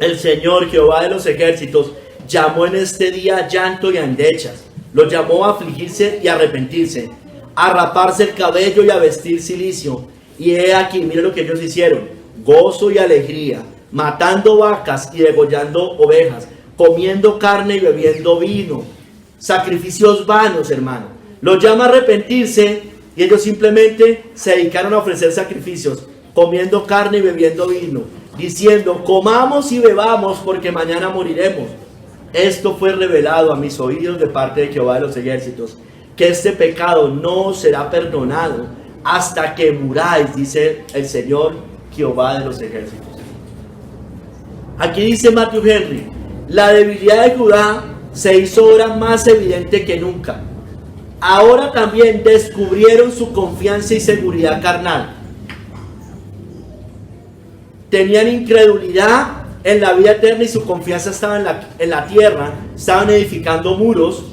el Señor Jehová de los ejércitos llamó en este día llanto y endechas. Los llamó a afligirse y arrepentirse, a raparse el cabello y a vestir cilicio. Y he aquí, mire lo que ellos hicieron: gozo y alegría, matando vacas y degollando ovejas, comiendo carne y bebiendo vino. Sacrificios vanos, hermano. Los llama a arrepentirse y ellos simplemente se dedicaron a ofrecer sacrificios, comiendo carne y bebiendo vino, diciendo: comamos y bebamos porque mañana moriremos. Esto fue revelado a mis oídos de parte de Jehová de los ejércitos, que este pecado no será perdonado hasta que muráis, dice el Señor Jehová de los ejércitos. Aquí dice Matthew Henry: la debilidad de Judá se hizo ahora más evidente que nunca. ahora también descubrieron su confianza y seguridad carnal. Tenían incredulidad en la vida eterna y su confianza estaba en la tierra. Estaban edificando muros,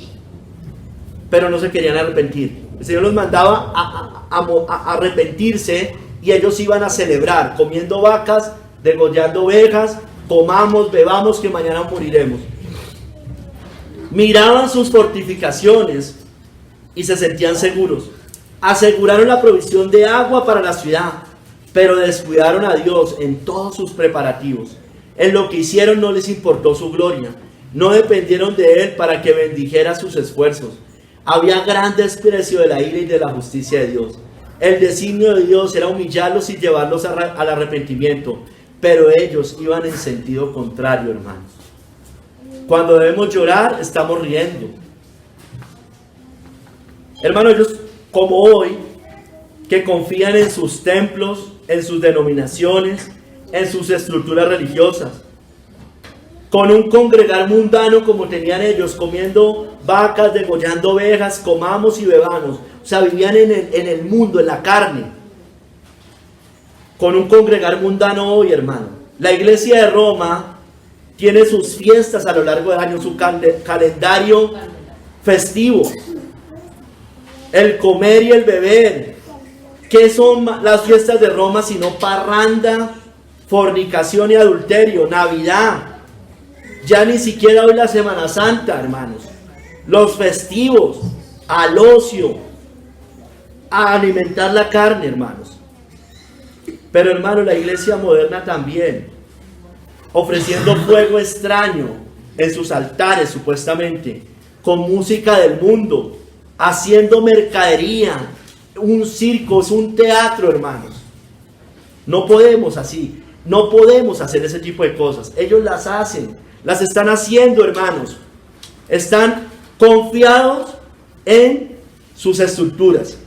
pero no se querían arrepentir. El Señor los mandaba a arrepentirse y ellos iban a celebrar, comiendo vacas, degollando ovejas, comamos, bebamos, que mañana moriremos. Miraban sus fortificaciones y se sentían seguros. Aseguraron la provisión de agua para la ciudad, pero descuidaron a Dios en todos sus preparativos. En lo que hicieron no les importó su gloria. No dependieron de Él para que bendijera sus esfuerzos. Había gran desprecio de la ira y de la justicia de Dios. El designio de Dios era humillarlos y llevarlos al arrepentimiento, pero ellos iban en sentido contrario, hermanos. Cuando debemos llorar, estamos riendo. Hermanos, ellos como hoy, que confían en sus templos, en sus denominaciones, en sus estructuras religiosas, con un congregar mundano como tenían ellos, comiendo vacas, degollando ovejas, comamos y bebamos. O sea, vivían en el mundo, en la carne, con un congregar mundano hoy, hermano. La iglesia de Roma tiene sus fiestas a lo largo del año, su calendario festivo, el comer y el beber. ¿Qué son las fiestas de Roma sino parranda, fornicación y adulterio? Navidad. Ya ni siquiera hoy la Semana Santa, hermanos. Los festivos, al ocio, a alimentar la carne, hermanos. Pero, hermanos, la iglesia moderna también, ofreciendo fuego extraño en sus altares, supuestamente, con música del mundo, haciendo mercadería, un circo, es un teatro, hermanos. No podemos así, no podemos hacer ese tipo de cosas. Ellos las hacen, las están haciendo, hermanos. Están confiados en sus estructuras,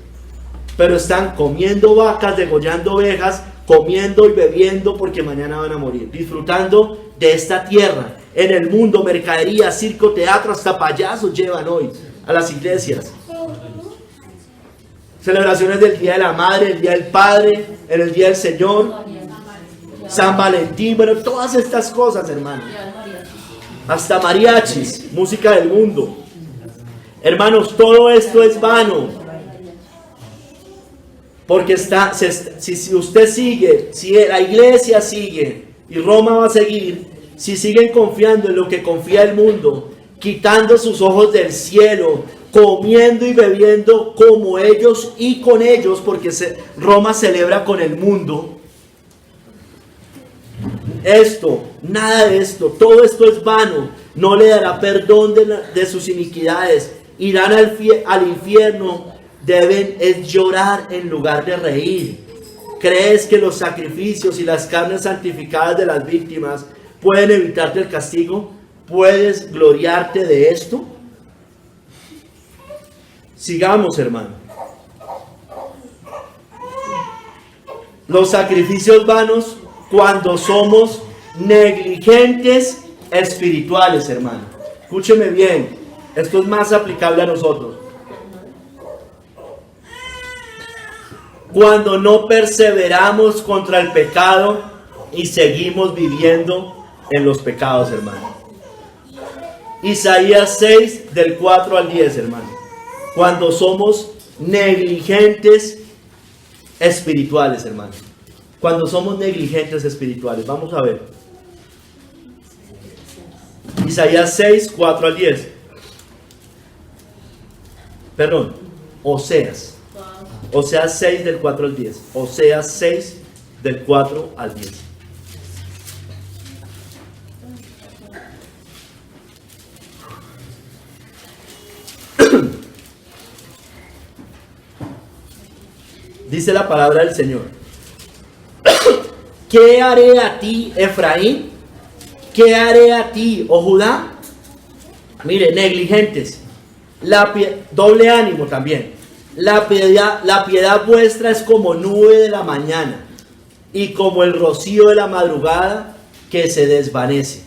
pero están comiendo vacas, degollando ovejas, comiendo y bebiendo porque mañana van a morir, disfrutando de esta tierra. En el mundo, mercadería, circo, teatro, hasta payasos llevan hoy a las iglesias. Celebraciones del Día de la Madre, el Día del Padre, en el Día del Señor, San Valentín, bueno, todas estas cosas, hermanos. Hasta mariachis, música del mundo. Hermanos, todo esto es vano. Porque si usted sigue, si la iglesia sigue, y Roma va a seguir, si siguen confiando en lo que confía el mundo, quitando sus ojos del cielo, comiendo y bebiendo como ellos y con ellos, porque Roma celebra con el mundo. Nada de esto, todo esto es vano. No le dará perdón de sus iniquidades. Irán al infierno. Deben llorar en lugar de reír. ¿Crees que los sacrificios y las carnes santificadas de las víctimas pueden evitarte el castigo? ¿Puedes gloriarte de esto? Sigamos, hermano. Los sacrificios vanos cuando somos negligentes espirituales, hermano. Escúcheme bien, esto es más aplicable a nosotros. Cuando no perseveramos contra el pecado y seguimos viviendo en los pecados, hermano. Isaías 6, del 4 al 10, hermano. Cuando somos negligentes espirituales, hermano. Cuando somos negligentes espirituales. Vamos a ver. Isaías 6, 4 al 10. Perdón, Oseas 6 del 4 al 10. Oseas 6 del 4 al 10. Dice la palabra del Señor. ¿Qué haré a ti, Efraín? ¿Qué haré a ti, oh Judá? Mire, negligentes. Doble ánimo también. La piedad vuestra es como nube de la mañana y como el rocío de la madrugada que se desvanece.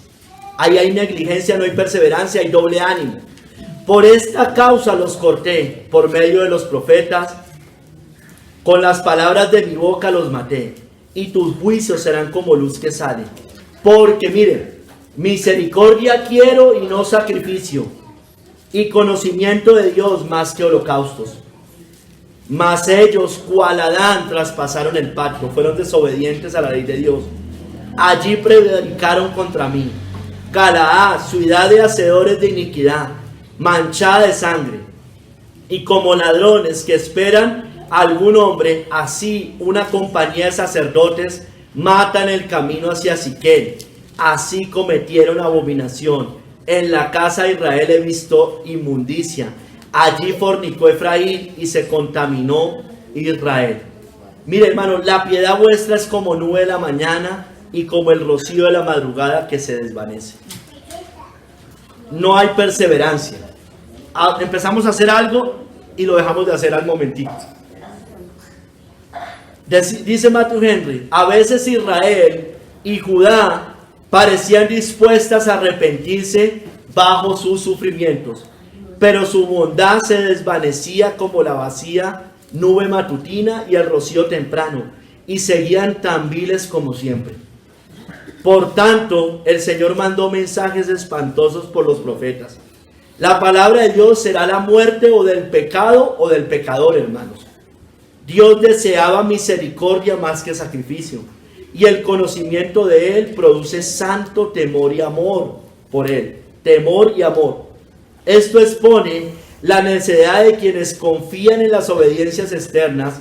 Ahí hay negligencia, no hay perseverancia, hay doble ánimo. Por esta causa los corté por medio de los profetas, con las palabras de mi boca los maté, y tus juicios serán como luz que sale. Porque miren, misericordia quiero y no sacrificio, y conocimiento de Dios más que holocaustos. Mas ellos, cual Adán, traspasaron el pacto, fueron desobedientes a la ley de Dios. Allí prevaricaron contra mí. Galaad, ciudad de hacedores de iniquidad, manchada de sangre, y como ladrones que esperan a algún hombre, así una compañía de sacerdotes matan el camino hacia Siquén. Así cometieron abominación. En la casa de Israel he visto inmundicia. Allí fornicó Efraín y se contaminó Israel. Mire, hermano, la piedad vuestra es como nube de la mañana y como el rocío de la madrugada que se desvanece. No hay perseverancia. Empezamos a hacer algo y lo dejamos de hacer al momentito. Dice Matthew Henry, a veces Israel y Judá parecían dispuestas a arrepentirse bajo sus sufrimientos, pero su bondad se desvanecía como la vacía nube matutina y el rocío temprano, y seguían tan viles como siempre. Por tanto, el Señor mandó mensajes espantosos por los profetas. La palabra de Dios será la muerte o del pecado o del pecador, hermanos. Dios deseaba misericordia más que sacrificio, y el conocimiento de Él produce santo temor y amor por Él. Temor y amor. Esto expone la necesidad de quienes confían en las obediencias externas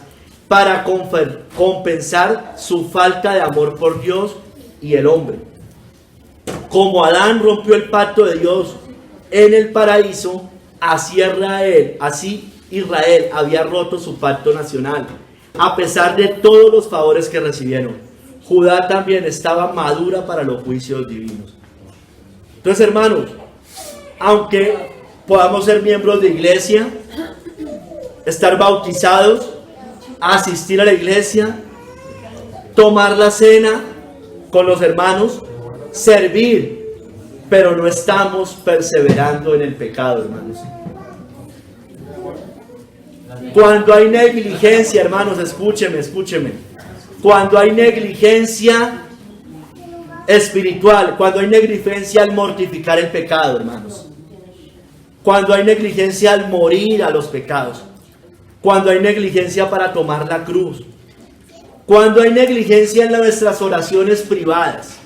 para compensar su falta de amor por Dios y el hombre. Como Adán rompió el pacto de Dios en el paraíso, así Israel había roto su pacto nacional, a pesar de todos los favores que recibieron. Judá también estaba madura para los juicios divinos. Entonces, hermanos, aunque podamos ser miembros de iglesia, estar bautizados, asistir a la iglesia, tomar la cena con los hermanos, servir, pero no estamos perseverando en el pecado, hermanos. Cuando hay negligencia, hermanos, escúcheme. Cuando hay negligencia espiritual, cuando hay negligencia al mortificar el pecado, hermanos. Cuando hay negligencia al morir a los pecados. Cuando hay negligencia para tomar la cruz. Cuando hay negligencia en nuestras oraciones privadas.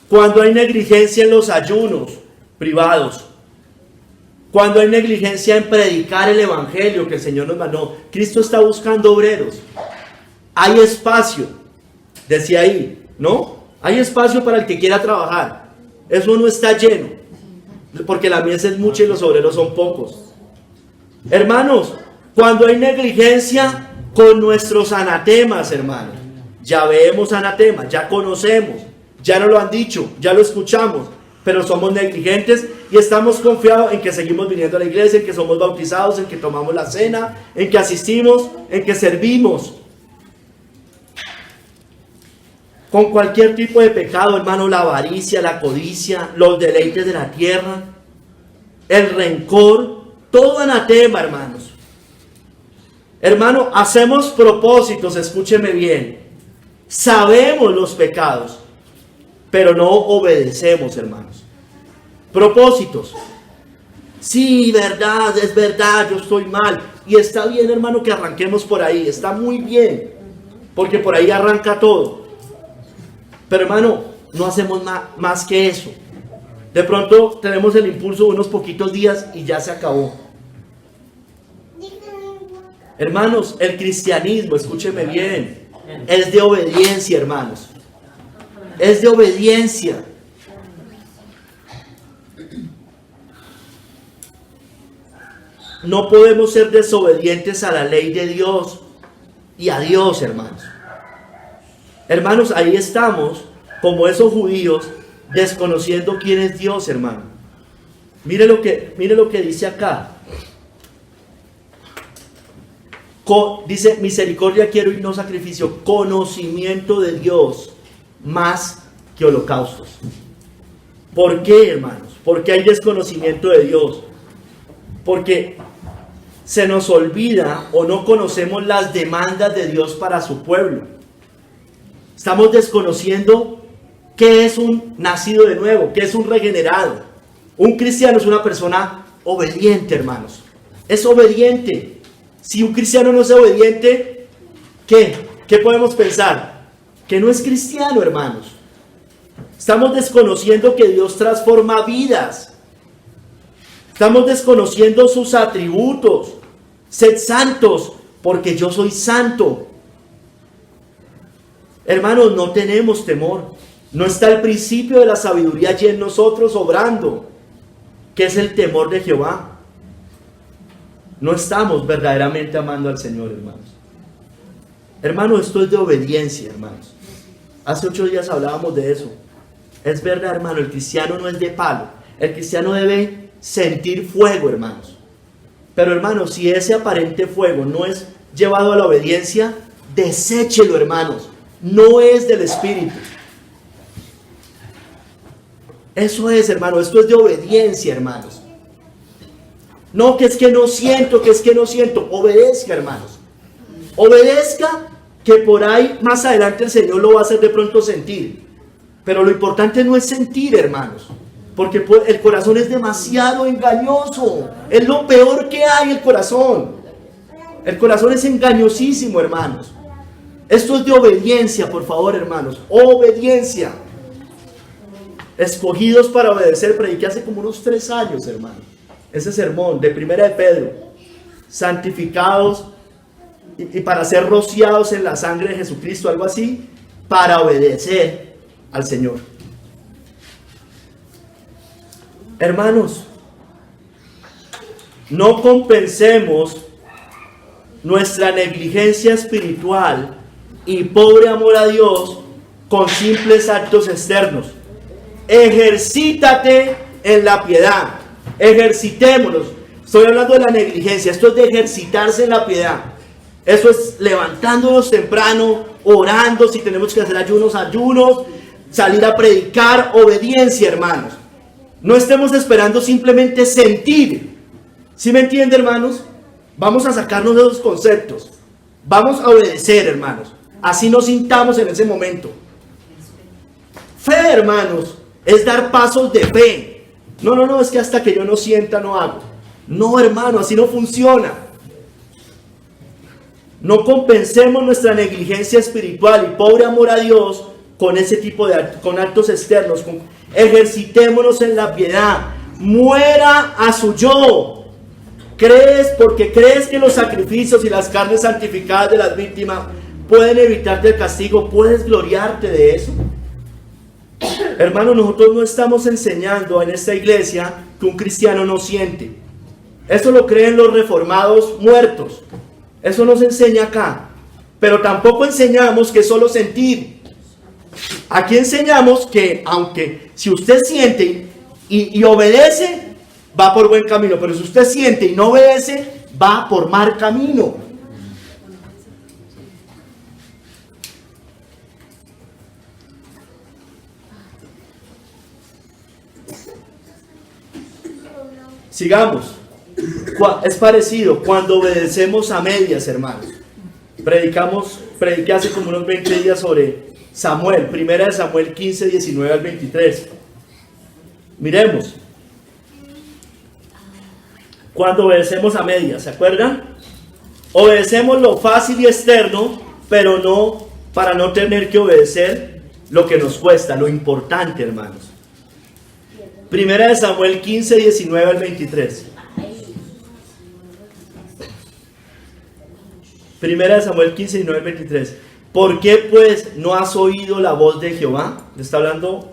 Cuando hay negligencia en los ayunos privados. Cuando hay negligencia en predicar el evangelio que el Señor nos mandó. Cristo está buscando obreros. Hay espacio, decía ahí, ¿no? Hay espacio para el que quiera trabajar. Eso no está lleno, porque la mies es mucha y los obreros son pocos. Hermanos, cuando hay negligencia con nuestros anatemas, hermanos, ya vemos anatemas, ya conocemos, ya nos lo han dicho, ya lo escuchamos, pero somos negligentes y estamos confiados en que seguimos viniendo a la iglesia, en que somos bautizados, en que tomamos la cena, en que asistimos, en que servimos. Con cualquier tipo de pecado, hermano, la avaricia, la codicia, los deleites de la tierra, el rencor, todo anatema, hermanos. Hermano, hacemos propósitos, escúcheme bien. Sabemos los pecados, pero no obedecemos, hermanos. Propósitos. Sí, verdad, es verdad, yo estoy mal. Y está bien, hermano, que arranquemos por ahí. Está muy bien, porque por ahí arranca todo. Pero, hermano, no hacemos más que eso. De pronto tenemos el impulso de unos poquitos días y ya se acabó. Hermanos, el cristianismo, escúcheme bien, es de obediencia, hermanos. Es de obediencia. No podemos ser desobedientes a la ley de Dios y a Dios, hermanos. Hermanos, ahí estamos, como esos judíos, desconociendo quién es Dios, hermano. Mire lo que dice acá. Dice, misericordia quiero y no sacrificio, conocimiento de Dios más que holocaustos. ¿Por qué, hermanos? porque hay desconocimiento de Dios, porque se nos olvida o no conocemos las demandas de Dios para su pueblo. Estamos desconociendo qué es un nacido de nuevo, qué es un regenerado. Un cristiano es una persona obediente, hermanos. Es obediente. Si un cristiano no es obediente, ¿qué? ¿Qué podemos pensar? Que no es cristiano, hermanos. Estamos desconociendo que Dios transforma vidas. Estamos desconociendo sus atributos. Sed santos, porque yo soy santo. Hermanos, no tenemos temor. No está el principio de la sabiduría allí en nosotros obrando, que es el temor de Jehová. No estamos verdaderamente amando al Señor, hermanos. Hermanos, esto es de obediencia, hermanos. Hace 8 días hablábamos de eso. Es verdad, hermano, el cristiano no es de palo. El cristiano debe sentir fuego, hermanos. Pero, hermanos, si ese aparente fuego no es llevado a la obediencia, deséchelo, hermanos. No es del Espíritu. Eso es, hermano. Esto es de obediencia, hermanos. No, que es que no siento, que es que no siento. Obedezca, hermanos. Obedezca, que por ahí más adelante el Señor lo va a hacer de pronto sentir. Pero lo importante no es sentir, hermanos. Porque el corazón es demasiado engañoso. Es lo peor que hay, el corazón. El corazón es engañosísimo, hermanos. Esto es de obediencia, por favor, hermanos. Obediencia. Escogidos para obedecer. Prediqué hace como unos 3 años, hermano. Ese sermón de Primera de Pedro. Santificados y para ser rociados en la sangre de Jesucristo, algo así, para obedecer al Señor. Hermanos, no compensemos nuestra negligencia espiritual y pobre amor a Dios con simples actos externos. Ejercítate en la piedad. Ejercitémonos. Estoy hablando de la negligencia. Esto es de ejercitarse en la piedad. Eso es levantándonos temprano, orando, si tenemos que hacer ayunos, salir a predicar, obediencia, hermanos. No estemos esperando simplemente sentir. ¿Sí me entiende, hermanos? Vamos a sacarnos de esos conceptos. Vamos a obedecer, hermanos. Así nos sintamos en ese momento. Fe, hermanos, es dar pasos de fe. No, es que hasta que yo no sienta no hago. No, hermano, así no funciona. No compensemos nuestra negligencia espiritual y pobre amor a Dios con ese tipo de con actos externos. Ejercitémonos en la piedad. Muera a su yo. Porque crees que los sacrificios y las carnes santificadas de las víctimas pueden evitarte el castigo. ¿Puedes gloriarte de eso? Hermano, nosotros no estamos enseñando en esta iglesia que un cristiano no siente. Eso lo creen los reformados muertos. Eso no se enseña acá. Pero tampoco enseñamos que solo sentir. Aquí enseñamos que aunque si usted siente y obedece, va por buen camino. Pero si usted siente y no obedece, va por mal camino. Sigamos. Es parecido cuando obedecemos a medias, hermanos. Prediqué hace como unos 20 días sobre Samuel, primera de Samuel 15, 19 al 23. Miremos. Cuando obedecemos a medias, ¿se acuerdan? Obedecemos lo fácil y externo, pero no para no tener que obedecer lo que nos cuesta, lo importante, hermanos. Primera de Samuel 15, 19 al 23. Primera de Samuel 15, 19 al 23. ¿Por qué pues no has oído la voz de Jehová? Le está hablando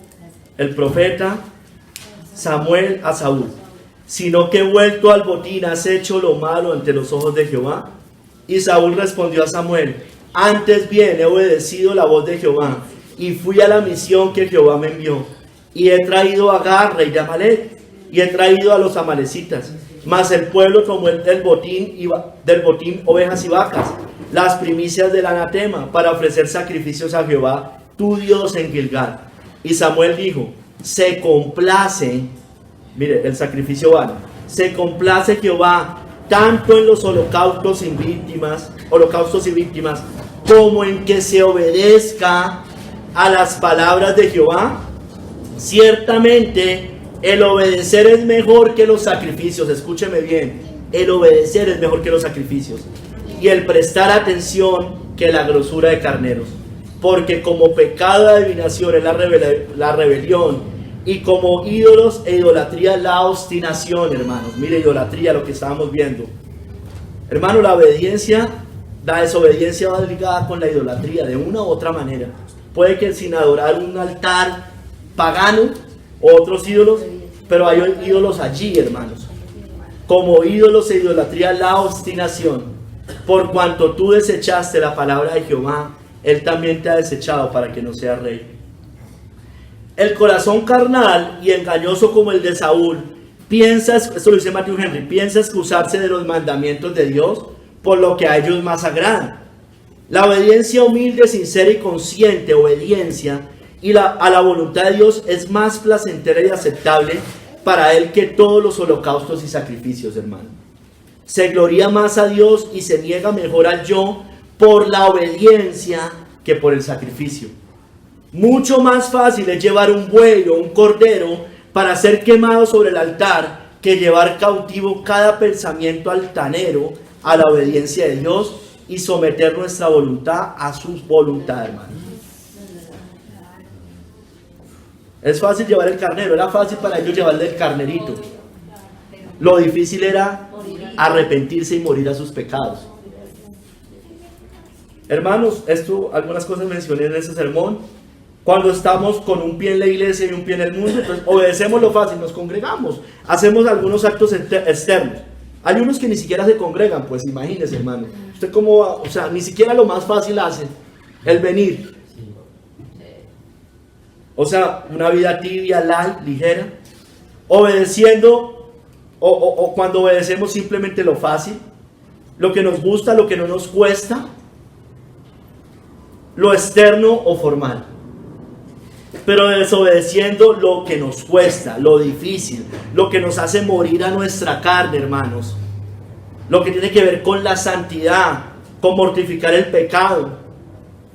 el profeta Samuel a Saúl. Sino que vuelto al botín has hecho lo malo ante los ojos de Jehová. Y Saúl respondió a Samuel: antes bien he obedecido la voz de Jehová y fui a la misión que Jehová me envió. Y he traído a Agar, rey de Amalek, y he traído a los amalecitas. Mas el pueblo tomó del botín ovejas y vacas, las primicias del anatema, para ofrecer sacrificios a Jehová, tu Dios, en Gilgal. Y Samuel dijo: se complace Mire, el sacrificio vano. Se complace Jehová tanto en los holocaustos y víctimas, como en que se obedezca a las palabras de Jehová. Ciertamente, el obedecer es mejor que los sacrificios. Escúcheme bien, el obedecer es mejor que los sacrificios, y el prestar atención que la grosura de carneros. Porque como pecado de adivinación es la rebelión, y como ídolos e idolatría la obstinación, hermanos. Mire, idolatría, lo que estábamos viendo. Hermano, la desobediencia va ligada con la idolatría de una u otra manera. Puede que sin adorar un altar pagano o otros ídolos, pero hay ídolos allí, hermanos. Como ídolos e idolatría la obstinación. Por cuanto tú desechaste la palabra de Jehová, Él también te ha desechado para que no seas rey. El corazón carnal y engañoso como el de Saúl esto lo dice Matthew Henry, piensa excusarse de los mandamientos de Dios por lo que a ellos más agradan. La obediencia humilde, sincera y consciente obediencia a la voluntad de Dios es más placentera y aceptable para Él que todos los holocaustos y sacrificios, hermano. Se gloria más a Dios y se niega mejor al yo por la obediencia que por el sacrificio. Mucho más fácil es llevar un buey o un cordero para ser quemado sobre el altar que llevar cautivo cada pensamiento altanero a la obediencia de Dios y someter nuestra voluntad a su voluntad, hermano. Es fácil llevar el carnero, era fácil para ellos llevar el carnerito. Lo difícil era arrepentirse y morir a sus pecados. Hermanos, algunas cosas mencioné en ese sermón. Cuando estamos con un pie en la iglesia y un pie en el mundo, entonces obedecemos lo fácil, nos congregamos, hacemos algunos actos externos. Hay unos que ni siquiera se congregan, pues imagínese, hermano. Usted cómo va, o sea, ni siquiera lo más fácil hace, el venir. O sea, una vida tibia, light, ligera, obedeciendo, o cuando obedecemos simplemente lo fácil, lo que nos gusta, lo que no nos cuesta, lo externo o formal. Pero desobedeciendo lo que nos cuesta, lo difícil, lo que nos hace morir a nuestra carne, hermanos. Lo que tiene que ver con la santidad, con mortificar el pecado,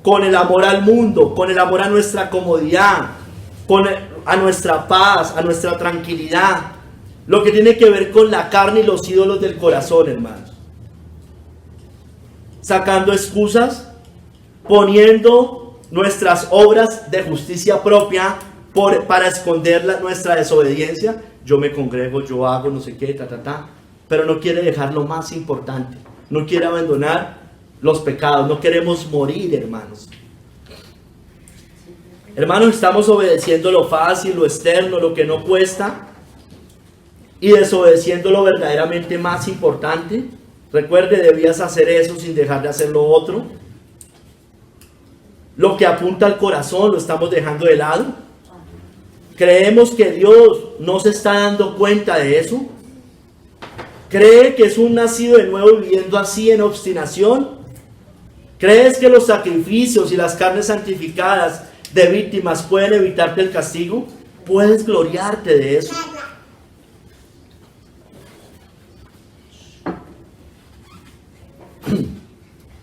con el amor al mundo, con el amor a nuestra comodidad, a nuestra paz, a nuestra tranquilidad. Lo que tiene que ver con la carne y los ídolos del corazón, hermanos. Sacando excusas, poniendo nuestras obras de justicia propia para esconder nuestra desobediencia. Yo me congrego, yo hago no sé qué, pero no quiere dejar lo más importante. No quiere abandonar los pecados. No queremos morir, hermanos. Hermanos, estamos obedeciendo lo fácil, lo externo, lo que no cuesta, y desobedeciendo lo verdaderamente más importante. Recuerde, debías hacer eso sin dejar de hacer lo otro. Lo que apunta al corazón lo estamos dejando de lado. ¿Creemos que Dios no se está dando cuenta de eso? ¿Cree que es un nacido de nuevo viviendo así en obstinación? ¿Crees que los sacrificios y las carnes santificadas de víctimas pueden evitarte el castigo? ¿Puedes gloriarte de eso?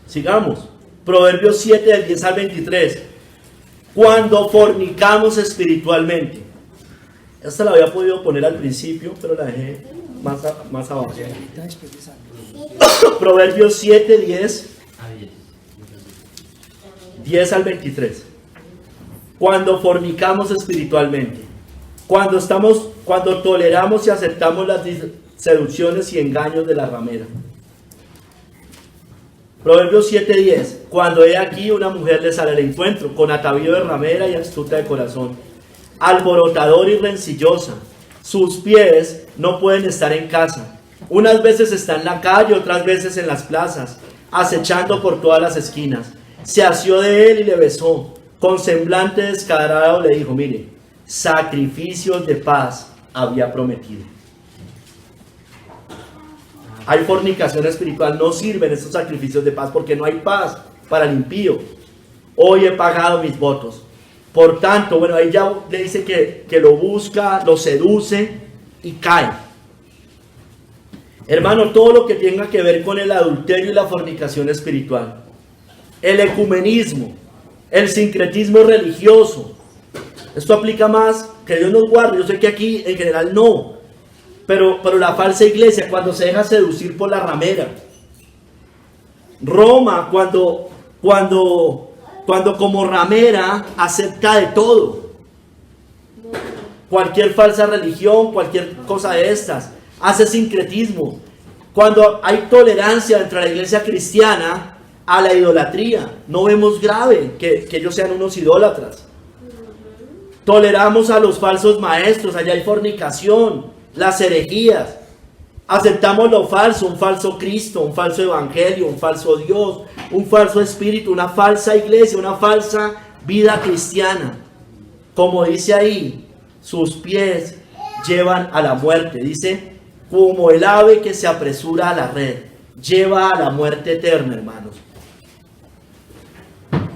Sigamos. Proverbios 7, del 10 al 23. Cuando fornicamos espiritualmente. Esta la había podido poner al principio, pero la dejé más abajo. Proverbios 7, 10 al 23. Cuando fornicamos espiritualmente. Cuando toleramos y aceptamos las seducciones y engaños de la ramera. Proverbios 7:10. Cuando he aquí una mujer le sale al encuentro, con atavío de ramera y astuta de corazón, alborotador y rencillosa. Sus pies no pueden estar en casa. Unas veces está en la calle, otras veces en las plazas, acechando por todas las esquinas. Se asió de él y le besó. Con semblante descarado le dijo: mire, sacrificios de paz había prometido. Hay fornicación espiritual, no sirven estos sacrificios de paz porque no hay paz para el impío. Hoy he pagado mis votos. Por tanto, bueno, ahí ya le dice que lo busca, lo seduce, y cae. Hermano, todo lo que tenga que ver con el adulterio y la fornicación espiritual, el ecumenismo, el sincretismo religioso, esto aplica más, que Dios nos guarde. Yo sé que aquí en general no, pero la falsa iglesia, cuando se deja seducir por la ramera. Roma, cuando como ramera acepta de todo, cualquier falsa religión, cualquier cosa de estas, hace sincretismo. Cuando hay tolerancia dentro de la iglesia cristiana a la idolatría, no vemos grave que ellos sean unos idólatras. Toleramos a los falsos maestros, allá hay fornicación, las herejías. Aceptamos lo falso, un falso Cristo, un falso evangelio, un falso Dios, un falso espíritu, una falsa iglesia, una falsa vida cristiana. Como dice ahí, sus pies llevan a la muerte. Dice, como el ave que se apresura a la red, lleva a la muerte eterna, hermanos.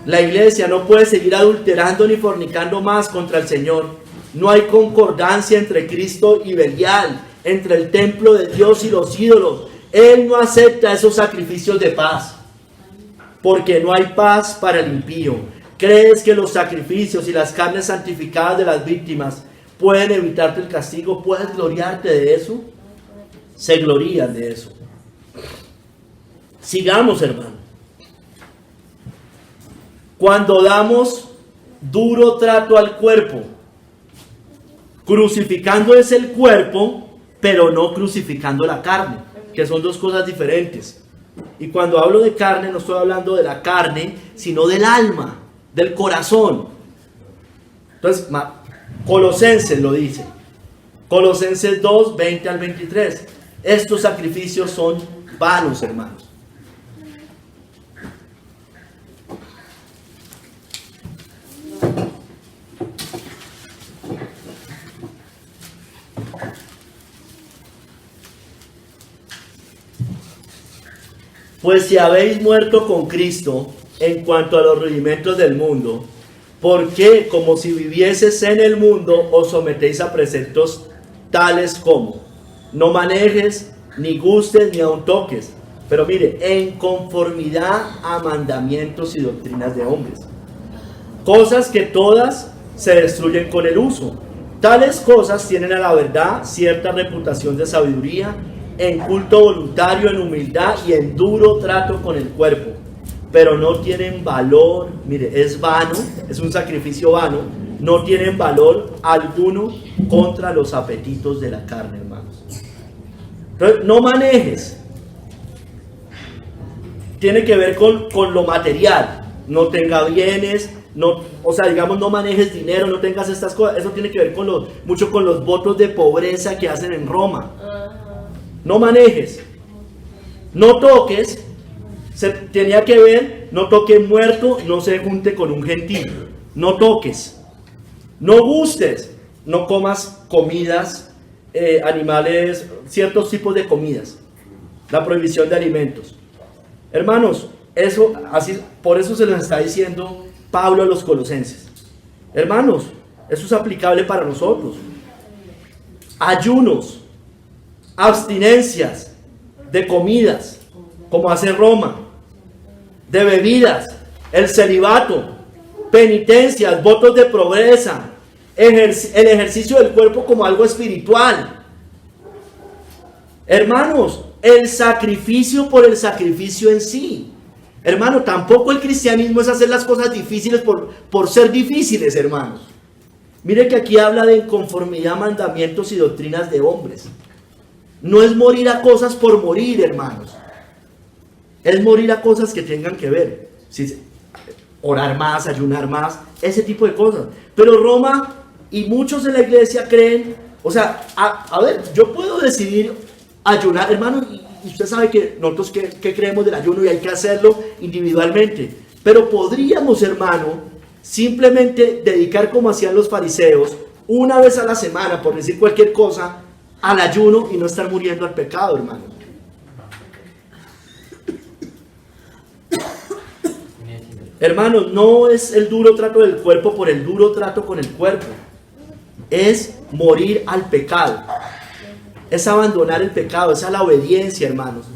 La iglesia no puede seguir adulterando ni fornicando más contra el Señor. No hay concordancia entre Cristo y Belial, entre el templo de Dios y los ídolos. Él no acepta esos sacrificios de paz, porque no hay paz para el impío. ¿Crees que los sacrificios y las carnes santificadas de las víctimas pueden evitarte el castigo? ¿Puedes gloriarte de eso? Se glorían de eso. Sigamos, hermano. Cuando damos duro trato al cuerpo, crucificando es el cuerpo, pero no crucificando la carne, que son dos cosas diferentes. Y cuando hablo de carne, no estoy hablando de la carne, sino del alma, del corazón. Entonces, Colosenses lo dice. Colosenses 2, 20 al 23. Estos sacrificios son vanos, hermanos. Pues si habéis muerto con Cristo en cuanto a los rudimentos del mundo, ¿por qué, como si vivieses en el mundo, os sometéis a preceptos tales como no manejes, ni gustes, ni aun toques? Pero mire, en conformidad a mandamientos y doctrinas de hombres. Cosas que todas se destruyen con el uso. Tales cosas tienen a la verdad cierta reputación de sabiduría, en culto voluntario, en humildad y en duro trato con el cuerpo, pero no tienen valor. Mire, es vano, es un sacrificio vano, no tienen valor alguno contra los apetitos de la carne, hermanos. Entonces, no manejes, tiene que ver con lo material, no tenga bienes, no, o sea, digamos, no manejes dinero, no tengas estas cosas. Eso tiene que ver mucho con los votos de pobreza que hacen en Roma. No manejes, no toques, tenía que ver, no toque muerto, no se junte con un gentil, no toques, no gustes, no comas comidas, animales, ciertos tipos de comidas, la prohibición de alimentos. Hermanos, por eso se les está diciendo Pablo a los colosenses. Hermanos, eso es aplicable para nosotros. Ayunos, abstinencias de comidas, como hace Roma, de bebidas, el celibato, penitencias, votos de pobreza, el ejercicio del cuerpo como algo espiritual. Hermanos, el sacrificio por el sacrificio en sí. Hermano, tampoco el cristianismo es hacer las cosas difíciles por ser difíciles, hermanos. Mire que aquí habla de conformidad a mandamientos y doctrinas de hombres. No es morir a cosas por morir, hermanos. Es morir a cosas que tengan que ver. Sí, orar más, ayunar más, ese tipo de cosas. Pero Roma y muchos en la iglesia creen, o sea, a ver, yo puedo decidir ayunar, hermano, y usted sabe que nosotros que creemos del ayuno y hay que hacerlo individualmente. Pero podríamos, hermano, simplemente dedicar como hacían los fariseos, una vez a la semana, por decir cualquier cosa, al ayuno y no estar muriendo al pecado, hermano. Hermanos, no es el duro trato del cuerpo por el duro trato con el cuerpo. Es morir al pecado. es abandonar el pecado, es a la obediencia, hermanos.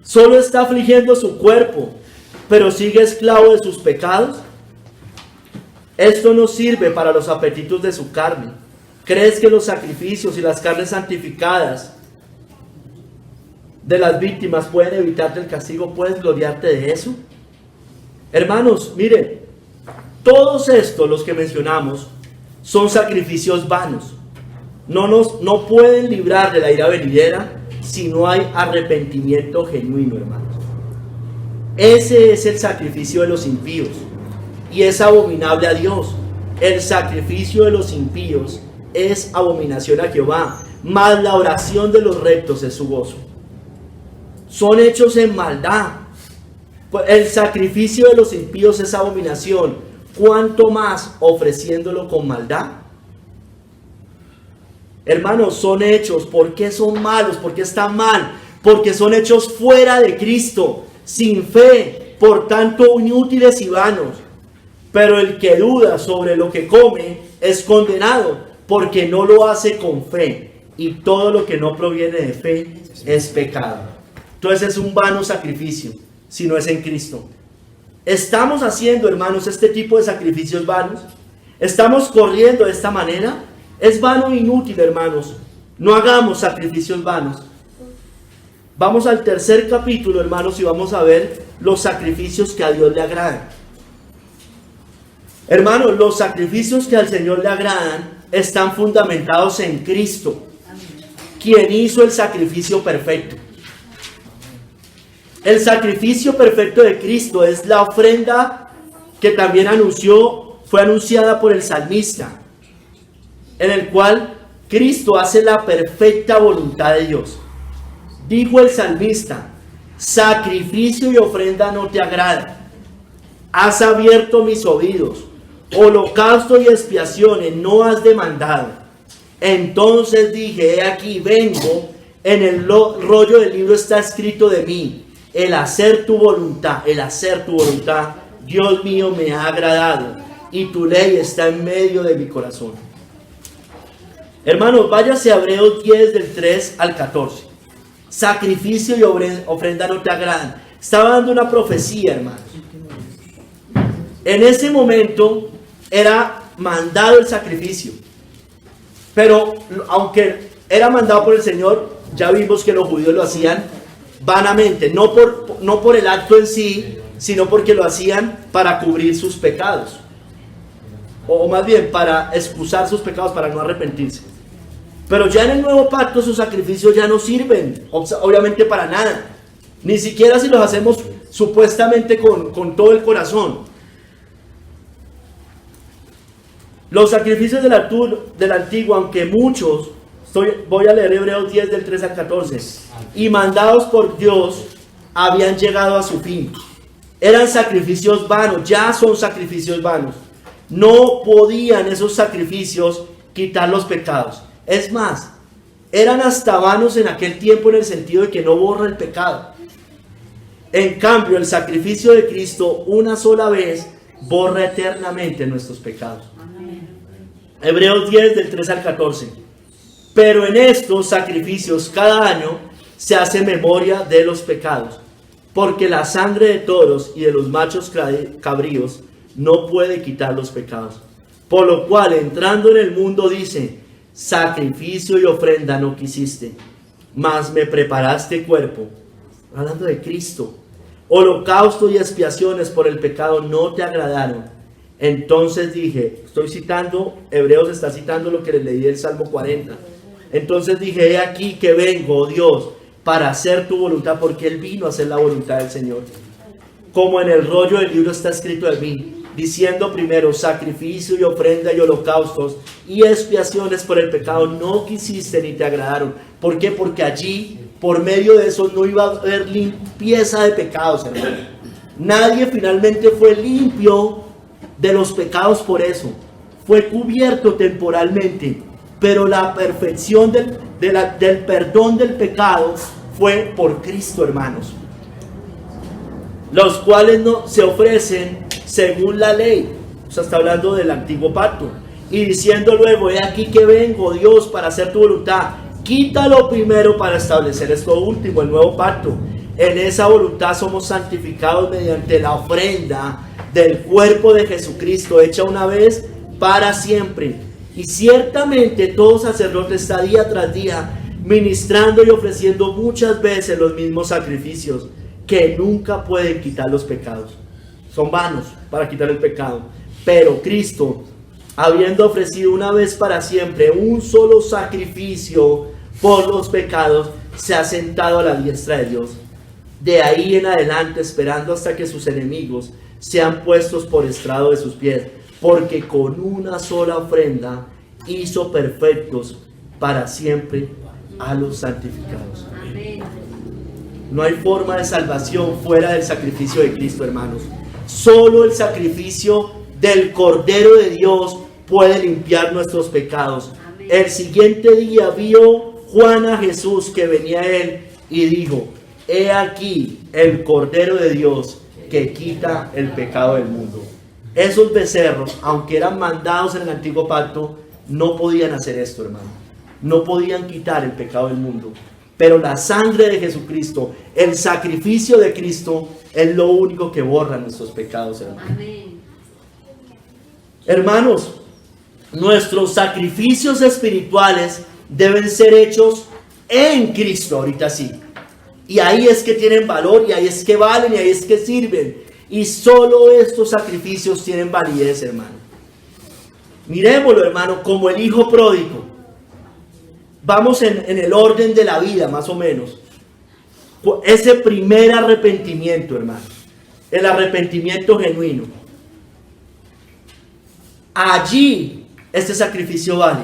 Solo está afligiendo su cuerpo, pero sigue esclavo de sus pecados. Esto no sirve para los apetitos de su carne. ¿Crees que los sacrificios y las carnes santificadas de las víctimas pueden evitarte el castigo? ¿Puedes gloriarte de eso? Hermanos, miren, todos estos, los que mencionamos, son sacrificios vanos. No pueden librar de la ira venidera si no hay arrepentimiento genuino, hermanos. Ese es el sacrificio de los impíos y es abominable a Dios. El sacrificio de los impíos es abominación a Jehová, mas la oración de los rectos es su gozo. Son hechos en maldad. El sacrificio de los impíos es abominación, ¿cuánto más ofreciéndolo con maldad? Hermanos, son hechos. ¿Por qué son malos? ¿Por qué están mal? Porque son hechos fuera de Cristo, sin fe, por tanto inútiles y vanos. Pero el que duda sobre lo que come es condenado, porque no lo hace con fe, y todo lo que no proviene de fe es pecado. Entonces es un vano sacrificio si no es en Cristo. ¿Estamos haciendo, hermanos, este tipo de sacrificios vanos? ¿Estamos corriendo de esta manera? Es vano e inútil, hermanos. No hagamos sacrificios vanos. Vamos al tercer capítulo, hermanos, y vamos a ver los sacrificios que a Dios le agradan. Hermanos, los sacrificios que al Señor le agradan están fundamentados en Cristo, quien hizo el sacrificio perfecto. El sacrificio perfecto de Cristo es la ofrenda que también fue anunciada por el salmista, en el cual Cristo hace la perfecta voluntad de Dios. Dijo el salmista: sacrificio y ofrenda no te agrada. Has abierto mis oídos, holocausto y expiaciones no has demandado. Entonces dije: he aquí vengo, en el rollo del libro está escrito de mí, el hacer tu voluntad, Dios mío, me ha agradado, y tu ley está en medio de mi corazón. Hermanos, váyase a Hebreos 10 del 3 al 14. Sacrificio y ofrenda no te agradan. Estaba dando una profecía, hermanos. En ese momento era mandado el sacrificio, pero aunque era mandado por el Señor, ya vimos que los judíos lo hacían vanamente, no por el acto en sí, sino porque lo hacían para cubrir sus pecados, o más bien para excusar sus pecados, para no arrepentirse. Pero ya en el nuevo pacto sus sacrificios ya no sirven, obviamente, para nada, ni siquiera si los hacemos supuestamente con todo el corazón. Los sacrificios del antiguo, aunque muchos, voy a leer Hebreos 10 del 3 al 14, y mandados por Dios, habían llegado a su fin. Eran sacrificios vanos, ya son sacrificios vanos. No podían esos sacrificios quitar los pecados. Es más, eran hasta vanos en aquel tiempo, en el sentido de que no borra el pecado. En cambio, el sacrificio de Cristo una sola vez borra eternamente nuestros pecados. Hebreos 10 del 3 al 14. Pero en estos sacrificios cada año se hace memoria de los pecados, porque la sangre de toros y de los machos cabríos no puede quitar los pecados. Por lo cual, entrando en el mundo, dice: sacrificio y ofrenda no quisiste, mas me preparaste cuerpo. Hablando de Cristo. Holocausto y expiaciones por el pecado no te agradaron. Entonces dije, estoy citando, Hebreos está citando lo que les leí del Salmo 40. Entonces dije: he aquí que vengo, oh Dios, para hacer tu voluntad, porque Él vino a hacer la voluntad del Señor. Como en el rollo del libro está escrito de mí, diciendo primero: sacrificio y ofrenda y holocaustos y expiaciones por el pecado no quisiste ni te agradaron. ¿Por qué? Porque allí, por medio de eso, no iba a haber limpieza de pecados, hermano. Nadie finalmente fue limpio de los pecados por eso. Fue cubierto temporalmente, pero la perfección del perdón del pecado fue por Cristo, hermanos. Los cuales no se ofrecen según la ley. O sea, está hablando del antiguo pacto. y diciendo luego: he aquí que vengo, Dios, para hacer tu voluntad. Quítalo primero para establecer esto último, el nuevo pacto. En esa voluntad somos santificados mediante la ofrenda del cuerpo de Jesucristo, hecha una vez para siempre. Y ciertamente todo sacerdote está día tras día ministrando y ofreciendo muchas veces los mismos sacrificios que nunca pueden quitar los pecados. Son vanos para quitar el pecado. Pero Cristo, habiendo ofrecido una vez para siempre un solo sacrificio por los pecados, se ha sentado a la diestra de Dios. De ahí en adelante, esperando hasta que sus enemigos sean puestos por estrado de sus pies, porque con una sola ofrenda hizo perfectos para siempre a los santificados. No hay forma de salvación fuera del sacrificio de Cristo, hermanos. Solo el sacrificio del Cordero de Dios puede limpiar nuestros pecados. El siguiente día vio Juan a Jesús que venía a él y dijo: he aquí el Cordero de Dios que quita el pecado del mundo. Esos becerros, aunque eran mandados en el antiguo pacto, no podían hacer esto, hermano. No podían quitar el pecado del mundo. Pero la sangre de Jesucristo, el sacrificio de Cristo, es lo único que borra nuestros pecados, hermano. Amén. Hermanos, nuestros sacrificios espirituales deben ser hechos en Cristo, ahorita sí. Y ahí es que tienen valor, y ahí es que valen, y ahí es que sirven. Y solo estos sacrificios tienen validez, hermano. Miremoslo, hermano, como el hijo pródigo. Vamos en el orden de la vida, más o menos. Ese primer arrepentimiento, hermano. El arrepentimiento genuino. Allí, este sacrificio vale.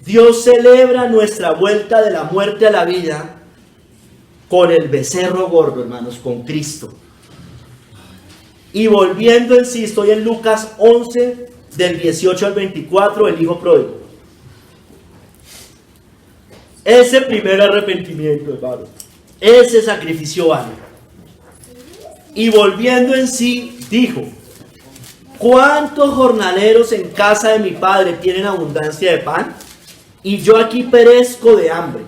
Dios celebra nuestra vuelta de la muerte a la vida con el becerro gordo, hermanos, con Cristo. Y volviendo en sí, estoy en Lucas 11, del 18 al 24, el hijo pródigo. Ese primer arrepentimiento, hermano, ese sacrificio vale. Y volviendo en sí, dijo: ¿cuántos jornaleros en casa de mi padre tienen abundancia de pan? Y yo aquí perezco de hambre.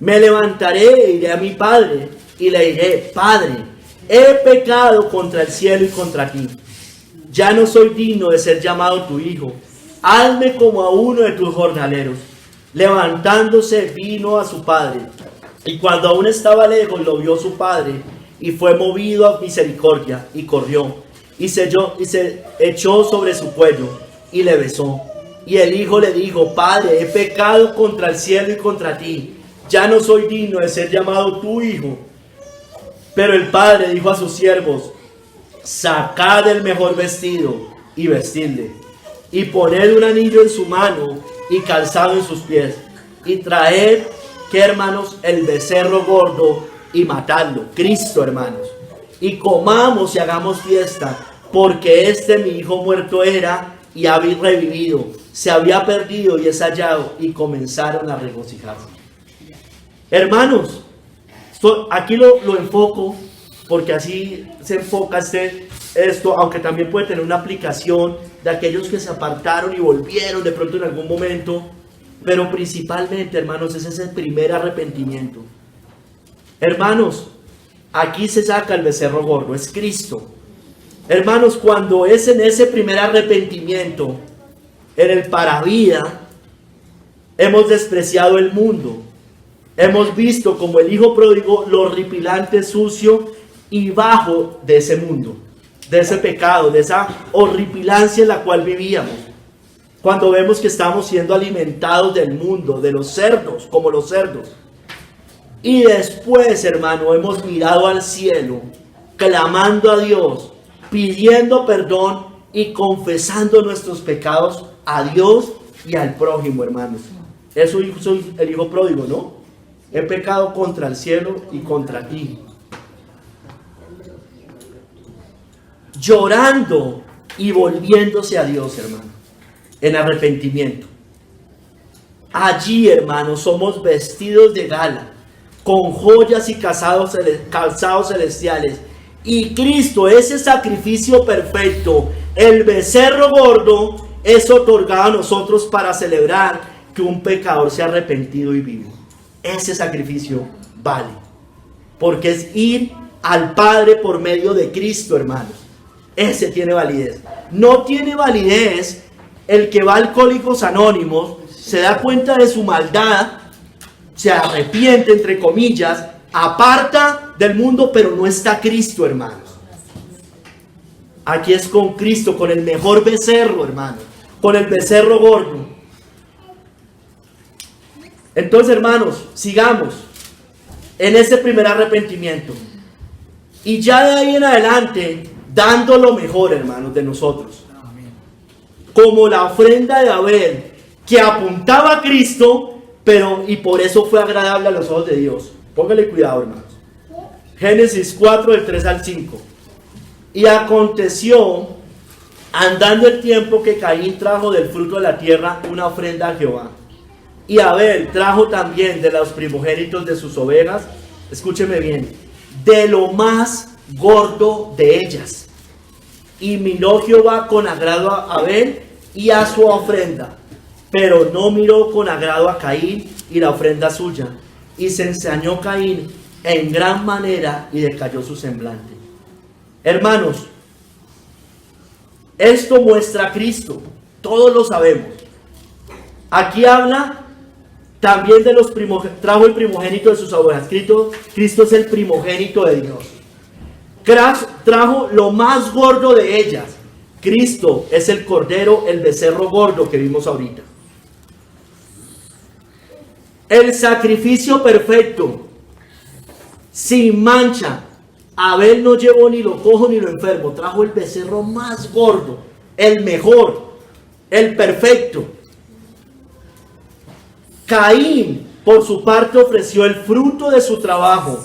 Me levantaré e iré a mi padre y le diré: Padre, he pecado contra el cielo y contra ti. Ya no soy digno de ser llamado tu hijo. Hazme como a uno de tus jornaleros. Levantándose vino a su padre, y cuando aún estaba lejos lo vio su padre, y fue movido a misericordia, y corrió, y se echó sobre su cuello, y le besó. Y el hijo le dijo: Padre, he pecado contra el cielo y contra ti. Ya no soy digno de ser llamado tu hijo. Pero el padre dijo a sus siervos: sacad el mejor vestido y vestidle, y poned un anillo en su mano y calzado en sus pies, y traed, que hermanos, el becerro gordo y matadlo. Cristo, hermanos, y comamos y hagamos fiesta, porque mi hijo muerto era y había revivido, se había perdido y es hallado. Y comenzaron a regocijarse. Hermanos, aquí lo enfoco porque así se enfoca esto, aunque también puede tener una aplicación de aquellos que se apartaron y volvieron de pronto en algún momento, pero principalmente, hermanos, ese es el primer arrepentimiento. Hermanos, aquí se saca el becerro gordo, es Cristo. Hermanos, cuando es en ese primer arrepentimiento, en el para vida, hemos despreciado el mundo. Hemos visto como el hijo pródigo lo horripilante, sucio y bajo de ese mundo, de ese pecado, de esa horripilancia en la cual vivíamos. Cuando vemos que estamos siendo alimentados del mundo, de los cerdos, como los cerdos. Y después, hermano, hemos mirado al cielo, clamando a Dios, pidiendo perdón y confesando nuestros pecados a Dios y al prójimo, hermanos. Eso hizo el hijo pródigo, ¿no? He pecado contra el cielo y contra ti. Llorando y volviéndose a Dios, hermano, en arrepentimiento. Allí, hermanos, somos vestidos de gala, con joyas y calzados celestiales. Y Cristo, ese sacrificio perfecto, el becerro gordo, es otorgado a nosotros para celebrar que un pecador se ha arrepentido y vivo. Ese sacrificio vale, porque es ir al Padre por medio de Cristo, hermanos. Ese tiene validez. No tiene validez el que va a Alcohólicos Anónimos, se da cuenta de su maldad, se arrepiente, entre comillas, aparta del mundo, pero no está Cristo, hermanos. Aquí es con Cristo, con el mejor becerro, hermanos, con el becerro gordo. Entonces, hermanos, sigamos en ese primer arrepentimiento. Y ya de ahí en adelante, dando lo mejor, hermanos, de nosotros. Como la ofrenda de Abel, que apuntaba a Cristo, pero y por eso fue agradable a los ojos de Dios. Póngale cuidado, hermanos. Génesis 4, del 3 al 5. Y aconteció, andando el tiempo, que Caín trajo del fruto de la tierra una ofrenda a Jehová. Y Abel trajo también de los primogénitos de sus ovejas, escúcheme bien, de lo más gordo de ellas. Y miró Jehová con agrado a Abel y a su ofrenda, pero no miró con agrado a Caín y la ofrenda suya. Y se ensañó Caín en gran manera y decayó su semblante. Hermanos, esto muestra a Cristo, todos lo sabemos. Aquí habla también de los primogénitos, trajo el primogénito de sus ovejas. Cristo es el primogénito de Dios. Trajo lo más gordo de ellas. Cristo es el cordero, el becerro gordo que vimos ahorita. El sacrificio perfecto, sin mancha. Abel no llevó ni lo cojo ni lo enfermo, trajo el becerro más gordo, el mejor, el perfecto. Caín, por su parte, ofreció el fruto de su trabajo,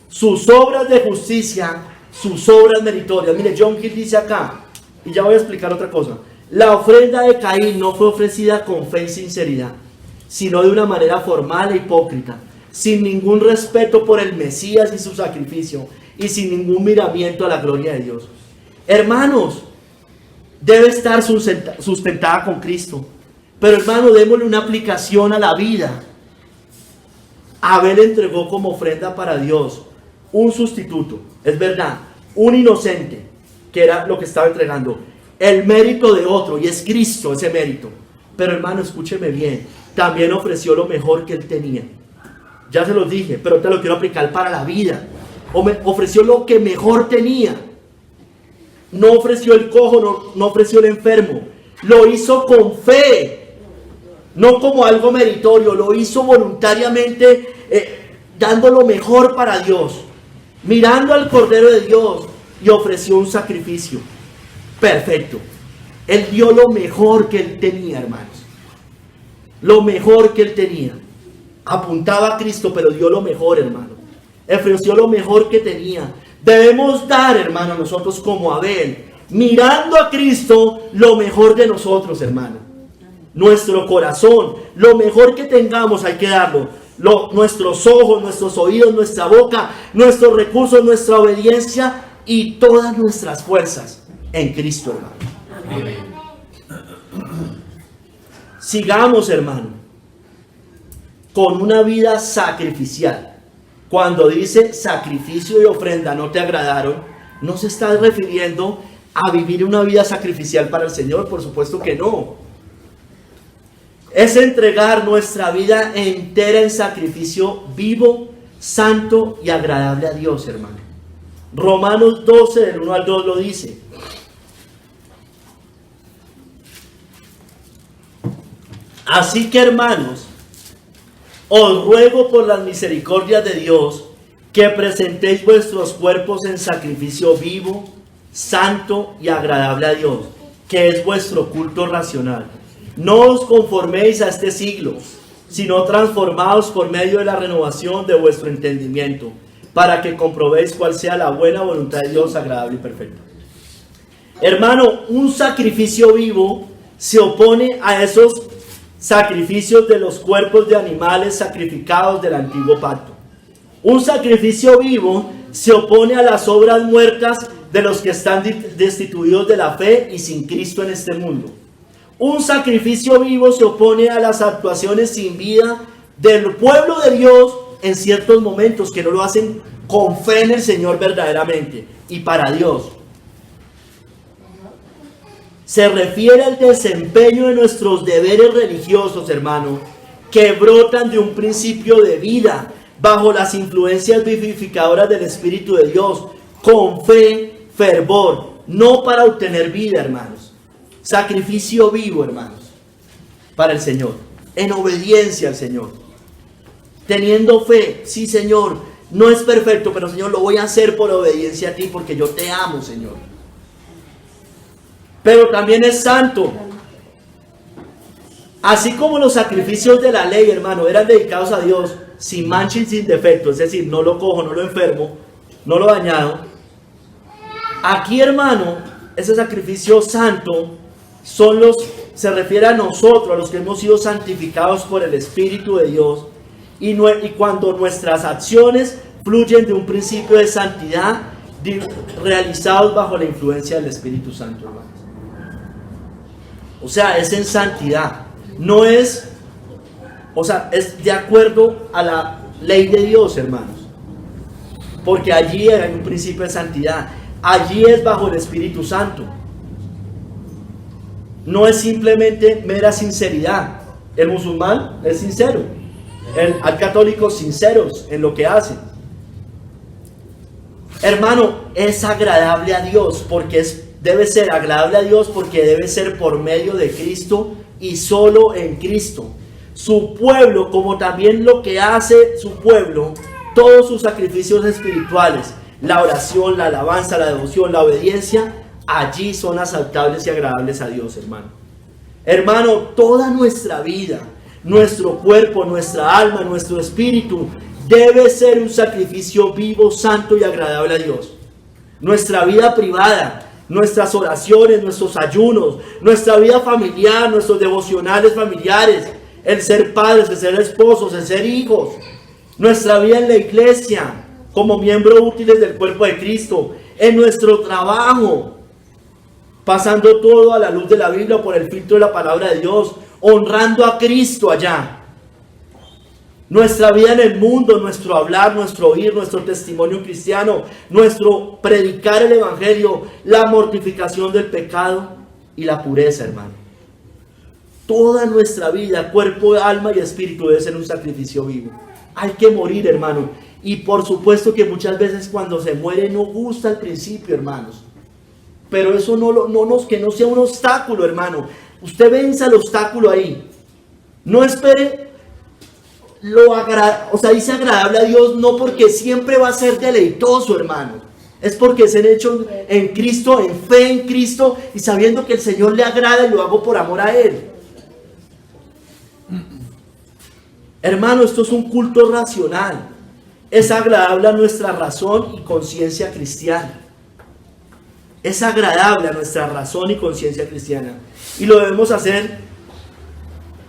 sus obras de justicia, sus obras meritorias. Mire, John Gill dice acá, y ya voy a explicar otra cosa. La ofrenda de Caín no fue ofrecida con fe y sinceridad, sino de una manera formal e hipócrita, sin ningún respeto por el Mesías y su sacrificio, y sin ningún miramiento a la gloria de Dios. Hermanos, debe estar sustentada con Cristo. Pero hermano, démosle una aplicación a la vida. Abel entregó como ofrenda para Dios un sustituto, es verdad, un inocente, que era lo que estaba entregando, el mérito de otro, y es Cristo ese mérito. Pero hermano, escúcheme bien, también ofreció lo mejor que él tenía. Ya se los dije, pero te lo quiero aplicar para la vida. Ofreció lo que mejor tenía. No ofreció el cojo, no ofreció el enfermo. Lo hizo con fe, no como algo meritorio. Lo hizo voluntariamente, dando lo mejor para Dios, mirando al Cordero de Dios, y ofreció un sacrificio perfecto. Él dio lo mejor que él tenía, hermanos. Lo mejor que él tenía. Apuntaba a Cristo, pero dio lo mejor, hermano. Ofreció lo mejor que tenía. Debemos dar, hermano, nosotros como Abel, mirando a Cristo, lo mejor de nosotros, hermano. Nuestro corazón, lo mejor que tengamos hay que darlo. Nuestros ojos, nuestros oídos, nuestra boca, nuestros recursos, nuestra obediencia y todas nuestras fuerzas en Cristo, hermano. Amén. Sigamos, hermano, con una vida sacrificial. Cuando dice sacrificio y ofrenda no te agradaron, no se está refiriendo a vivir una vida sacrificial para el Señor, por supuesto que no. Es entregar nuestra vida entera en sacrificio vivo, santo y agradable a Dios, hermano. Romanos 12, del 1 al 2 lo dice. Así que, hermanos, os ruego por las misericordias de Dios que presentéis vuestros cuerpos en sacrificio vivo, santo y agradable a Dios, que es vuestro culto racional. No os conforméis a este siglo, sino transformaos por medio de la renovación de vuestro entendimiento, para que comprobéis cuál sea la buena voluntad de Dios, agradable y perfecta. Hermano, un sacrificio vivo se opone a esos sacrificios de los cuerpos de animales sacrificados del antiguo pacto. Un sacrificio vivo se opone a las obras muertas de los que están destituidos de la fe y sin Cristo en este mundo. Un sacrificio vivo se opone a las actuaciones sin vida del pueblo de Dios en ciertos momentos que no lo hacen con fe en el Señor verdaderamente y para Dios. Se refiere al desempeño de nuestros deberes religiosos, hermano, que brotan de un principio de vida bajo las influencias vivificadoras del Espíritu de Dios, con fe, fervor, no para obtener vida, hermanos. Sacrificio vivo, hermanos, para el Señor, en obediencia al Señor. Teniendo fe, sí, Señor, no es perfecto, pero Señor, lo voy a hacer por obediencia a ti, porque yo te amo, Señor. Pero también es santo. Así como los sacrificios de la ley, hermano, eran dedicados a Dios sin mancha y sin defecto, es decir, no lo cojo, no lo enfermo, no lo dañado. Aquí, hermano, ese sacrificio santo se refiere a nosotros, a los que hemos sido santificados por el Espíritu de Dios, y cuando nuestras acciones fluyen de un principio de santidad realizados bajo la influencia del Espíritu Santo, hermanos. O sea, es en santidad, no es, o sea, es de acuerdo a la ley de Dios, hermanos, porque allí hay un principio de santidad, allí es bajo el Espíritu Santo. No es simplemente mera sinceridad. El musulmán es sincero, hay católicos sinceros en lo que hacen. Hermano, es agradable a Dios porque debe ser agradable a Dios porque debe ser por medio de Cristo y solo en Cristo. Su pueblo, como también lo que hace su pueblo, todos sus sacrificios espirituales, la oración, la alabanza, la devoción, la obediencia, allí son aceptables y agradables a Dios, hermano. Hermano, toda nuestra vida, nuestro cuerpo, nuestra alma, nuestro espíritu, debe ser un sacrificio vivo, santo y agradable a Dios. Nuestra vida privada, nuestras oraciones, nuestros ayunos, nuestra vida familiar, nuestros devocionales familiares, el ser padres, el ser esposos, el ser hijos, nuestra vida en la iglesia, como miembros útiles del cuerpo de Cristo, en nuestro trabajo, pasando todo a la luz de la Biblia por el filtro de la palabra de Dios, honrando a Cristo allá. Nuestra vida en el mundo, nuestro hablar, nuestro oír, nuestro testimonio cristiano, nuestro predicar el evangelio, la mortificación del pecado y la pureza, hermano. Toda nuestra vida, cuerpo, alma y espíritu debe ser un sacrificio vivo. Hay que morir, hermano. Y por supuesto que muchas veces cuando se muere no gusta al principio, hermanos. Pero eso que no sea un obstáculo, hermano. Usted venza el obstáculo ahí. No espere dice agradable a Dios no porque siempre va a ser deleitoso, hermano. Es porque es hecho en Cristo, en fe en Cristo y sabiendo que el Señor le agrada y lo hago por amor a Él. Hermano, esto es un culto racional. Es agradable a nuestra razón y conciencia cristiana. Es agradable a nuestra razón y conciencia cristiana. Y lo debemos hacer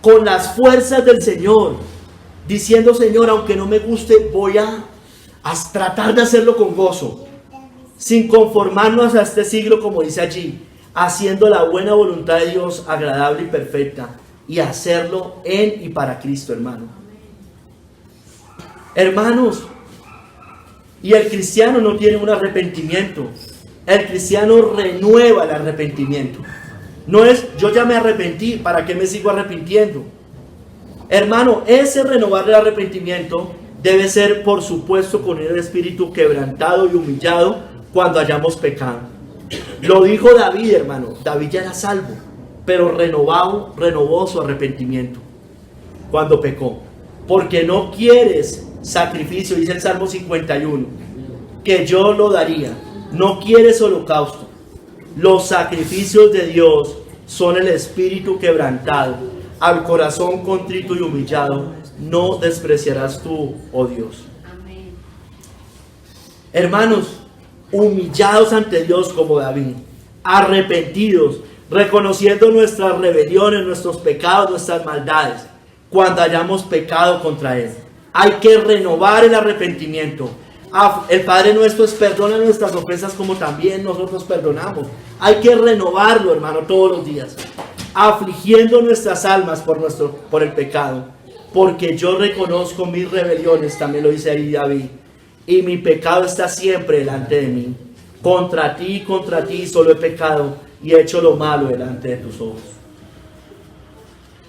con las fuerzas del Señor. Diciendo, Señor, aunque no me guste, voy a tratar de hacerlo con gozo. Sin conformarnos a este siglo, como dice allí. Haciendo la buena voluntad de Dios agradable y perfecta. Y hacerlo en y para Cristo, hermano. Hermanos, y el cristiano no tiene un arrepentimiento. El cristiano renueva el arrepentimiento. No es, yo ya me arrepentí, ¿para qué me sigo arrepintiendo? Hermano, ese renovar el arrepentimiento debe ser, por supuesto, con el espíritu quebrantado y humillado cuando hayamos pecado. Lo dijo David, hermano. David ya era salvo, pero renovó su arrepentimiento cuando pecó. Porque no quieres sacrificio, dice el Salmo 51, que yo lo daría. No quieres holocausto. Los sacrificios de Dios son el espíritu quebrantado. Al corazón contrito y humillado no despreciarás tú, oh Dios. Amén. Hermanos, humillados ante Dios como David, arrepentidos, reconociendo nuestras rebeliones, nuestros pecados, nuestras maldades, cuando hayamos pecado contra Él. Hay que renovar el arrepentimiento. El Padre nuestro es perdona nuestras ofensas como también nosotros perdonamos. Hay que renovarlo, hermano, todos los días. afligiendo nuestras almas por el pecado. Porque yo reconozco mis rebeliones, también lo dice ahí David, y mi pecado está siempre delante de mí. Contra ti solo he pecado y he hecho lo malo delante de tus ojos.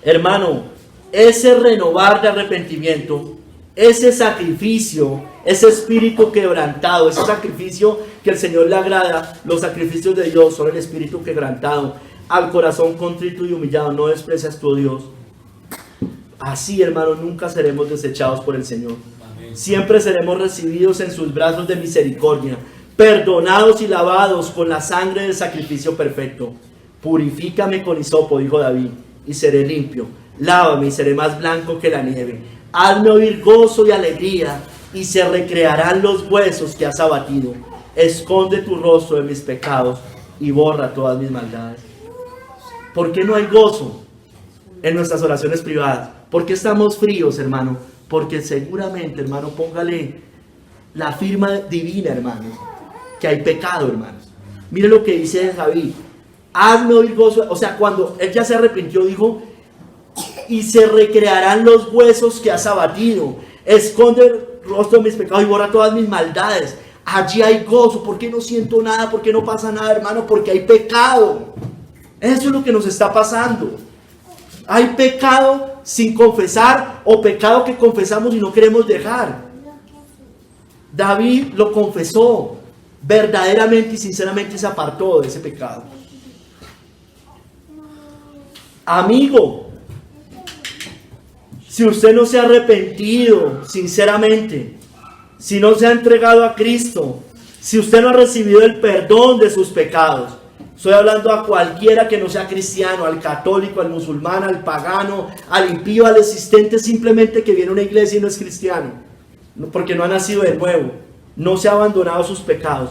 Hermano, ese renovar de arrepentimiento, ese sacrificio, ese espíritu quebrantado, ese sacrificio que el Señor le agrada, los sacrificios de Dios son el espíritu quebrantado, al corazón contrito y humillado, no desprecias tu Dios. Así, hermano, nunca seremos desechados por el Señor. Amén. Siempre seremos recibidos en sus brazos de misericordia, perdonados y lavados con la sangre del sacrificio perfecto. Purifícame con hisopo, dijo David, y seré limpio. Lávame y seré más blanco que la nieve. Hazme oír gozo y alegría, y se recrearán los huesos que has abatido. Esconde tu rostro de mis pecados y borra todas mis maldades. ¿Por qué no hay gozo en nuestras oraciones privadas? ¿Por qué estamos fríos, hermano? Porque seguramente, hermano, póngale la firma divina, hermano, que hay pecado, hermanos. Mire lo que dice David. Hazme oír gozo. O sea, cuando él ya se arrepintió, dijo, y se recrearán los huesos que has abatido. Esconde el rostro de mis pecados y borra todas mis maldades. Allí hay gozo. ¿Por qué no siento nada? ¿Por qué no pasa nada, hermano? Porque hay pecado. Eso es lo que nos está pasando. Hay pecado sin confesar o pecado que confesamos y no queremos dejar. David lo confesó verdaderamente y sinceramente, se apartó de ese pecado. Amigo, si usted no se ha arrepentido sinceramente, si no se ha entregado a Cristo, si usted no ha recibido el perdón de sus pecados, estoy hablando a cualquiera que no sea cristiano, al católico, al musulmán, al pagano, al impío, al existente simplemente que viene a una iglesia y no es cristiano, porque no ha nacido de nuevo, no se ha abandonado sus pecados.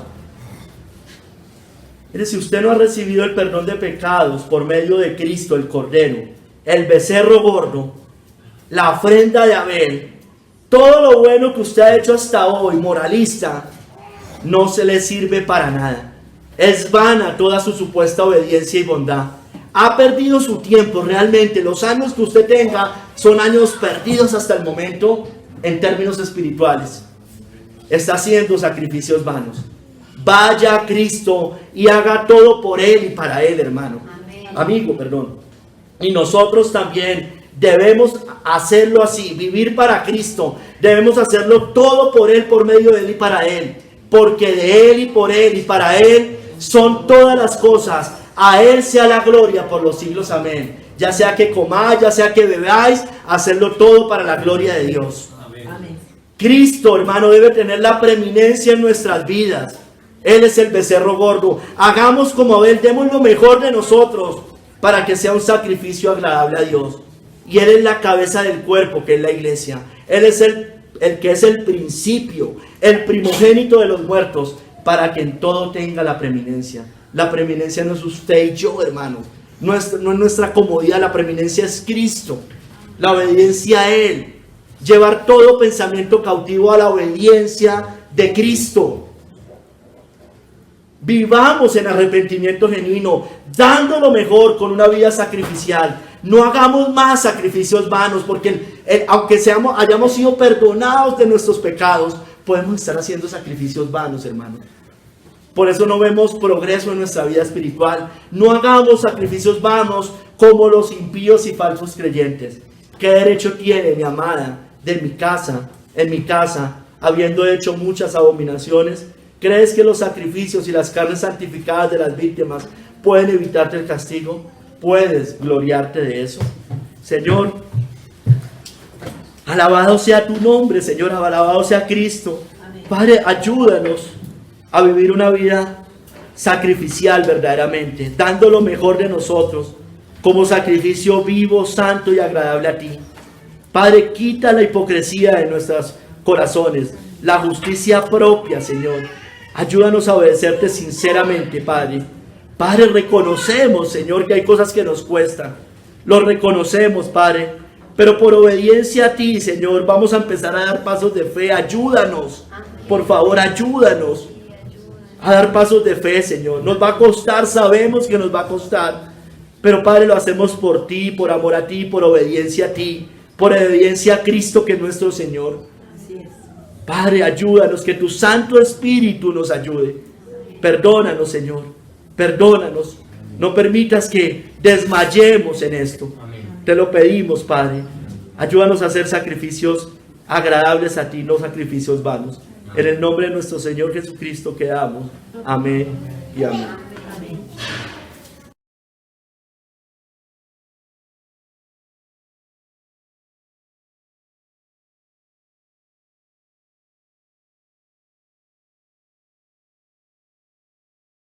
Mire, si usted no ha recibido el perdón de pecados por medio de Cristo, el Cordero, el becerro gordo, la ofrenda de Abel, todo lo bueno que usted ha hecho hasta hoy, moralista, no se le sirve para nada. Es vana toda su supuesta obediencia y bondad. Ha perdido su tiempo realmente. Los años que usted tenga son años perdidos hasta el momento en términos espirituales. Está haciendo sacrificios vanos. Vaya a Cristo y haga todo por Él y para Él, hermano. Amén. Amigo, perdón. Y nosotros también debemos hacerlo así, vivir para Cristo. Debemos hacerlo todo por Él, por medio de Él y para Él. Porque de Él y por Él y para Él son todas las cosas. A Él sea la gloria por los siglos. Amén. Ya sea que comáis, ya sea que bebáis, hacerlo todo para la gloria de Dios. Amén. Cristo, hermano, debe tener la preeminencia en nuestras vidas. Él es el becerro gordo. Hagamos como Abel, demos lo mejor de nosotros para que sea un sacrificio agradable a Dios. Y Él es la cabeza del cuerpo, que es la iglesia. Él es el que es el principio, el primogénito de los muertos, para que en todo tenga la preeminencia. La preeminencia no es usted y yo, hermano. No es nuestra comodidad, la preeminencia es Cristo. La obediencia a Él. Llevar todo pensamiento cautivo a la obediencia de Cristo. Vivamos en arrepentimiento genuino, dando lo mejor con una vida sacrificial. No hagamos más sacrificios vanos, porque aunque hayamos sido perdonados de nuestros pecados, podemos estar haciendo sacrificios vanos, hermano. Por eso no vemos progreso en nuestra vida espiritual. No hagamos sacrificios vanos como los impíos y falsos creyentes. ¿Qué derecho tiene mi amada en mi casa, habiendo hecho muchas abominaciones? ¿Crees que los sacrificios y las carnes santificadas de las víctimas pueden evitarte el castigo? ¿Puedes gloriarte de eso? Señor, alabado sea tu nombre, Señor, alabado sea Cristo. Amén. Padre, ayúdanos a vivir una vida sacrificial verdaderamente, dando lo mejor de nosotros como sacrificio vivo, santo y agradable a ti. Padre, quita la hipocresía de nuestros corazones, la justicia propia, Señor. Ayúdanos a obedecerte sinceramente, Padre. Padre, reconocemos, Señor, que hay cosas que nos cuestan. Lo reconocemos, Padre. Pero por obediencia a ti, Señor, vamos a empezar a dar pasos de fe. Ayúdanos. Por favor, ayúdanos a dar pasos de fe, Señor. Nos va a costar, sabemos que nos va a costar. Pero Padre, lo hacemos por ti, por amor a ti, por obediencia a ti, por obediencia a Cristo que es nuestro Señor. Así es. Padre, ayúdanos, que tu Santo Espíritu nos ayude. Perdónanos, Señor, perdónanos. No permitas que desmayemos en esto. Te lo pedimos, Padre. Ayúdanos a hacer sacrificios agradables a ti, no sacrificios vanos. En el nombre de nuestro Señor Jesucristo quedamos. Amén y amén.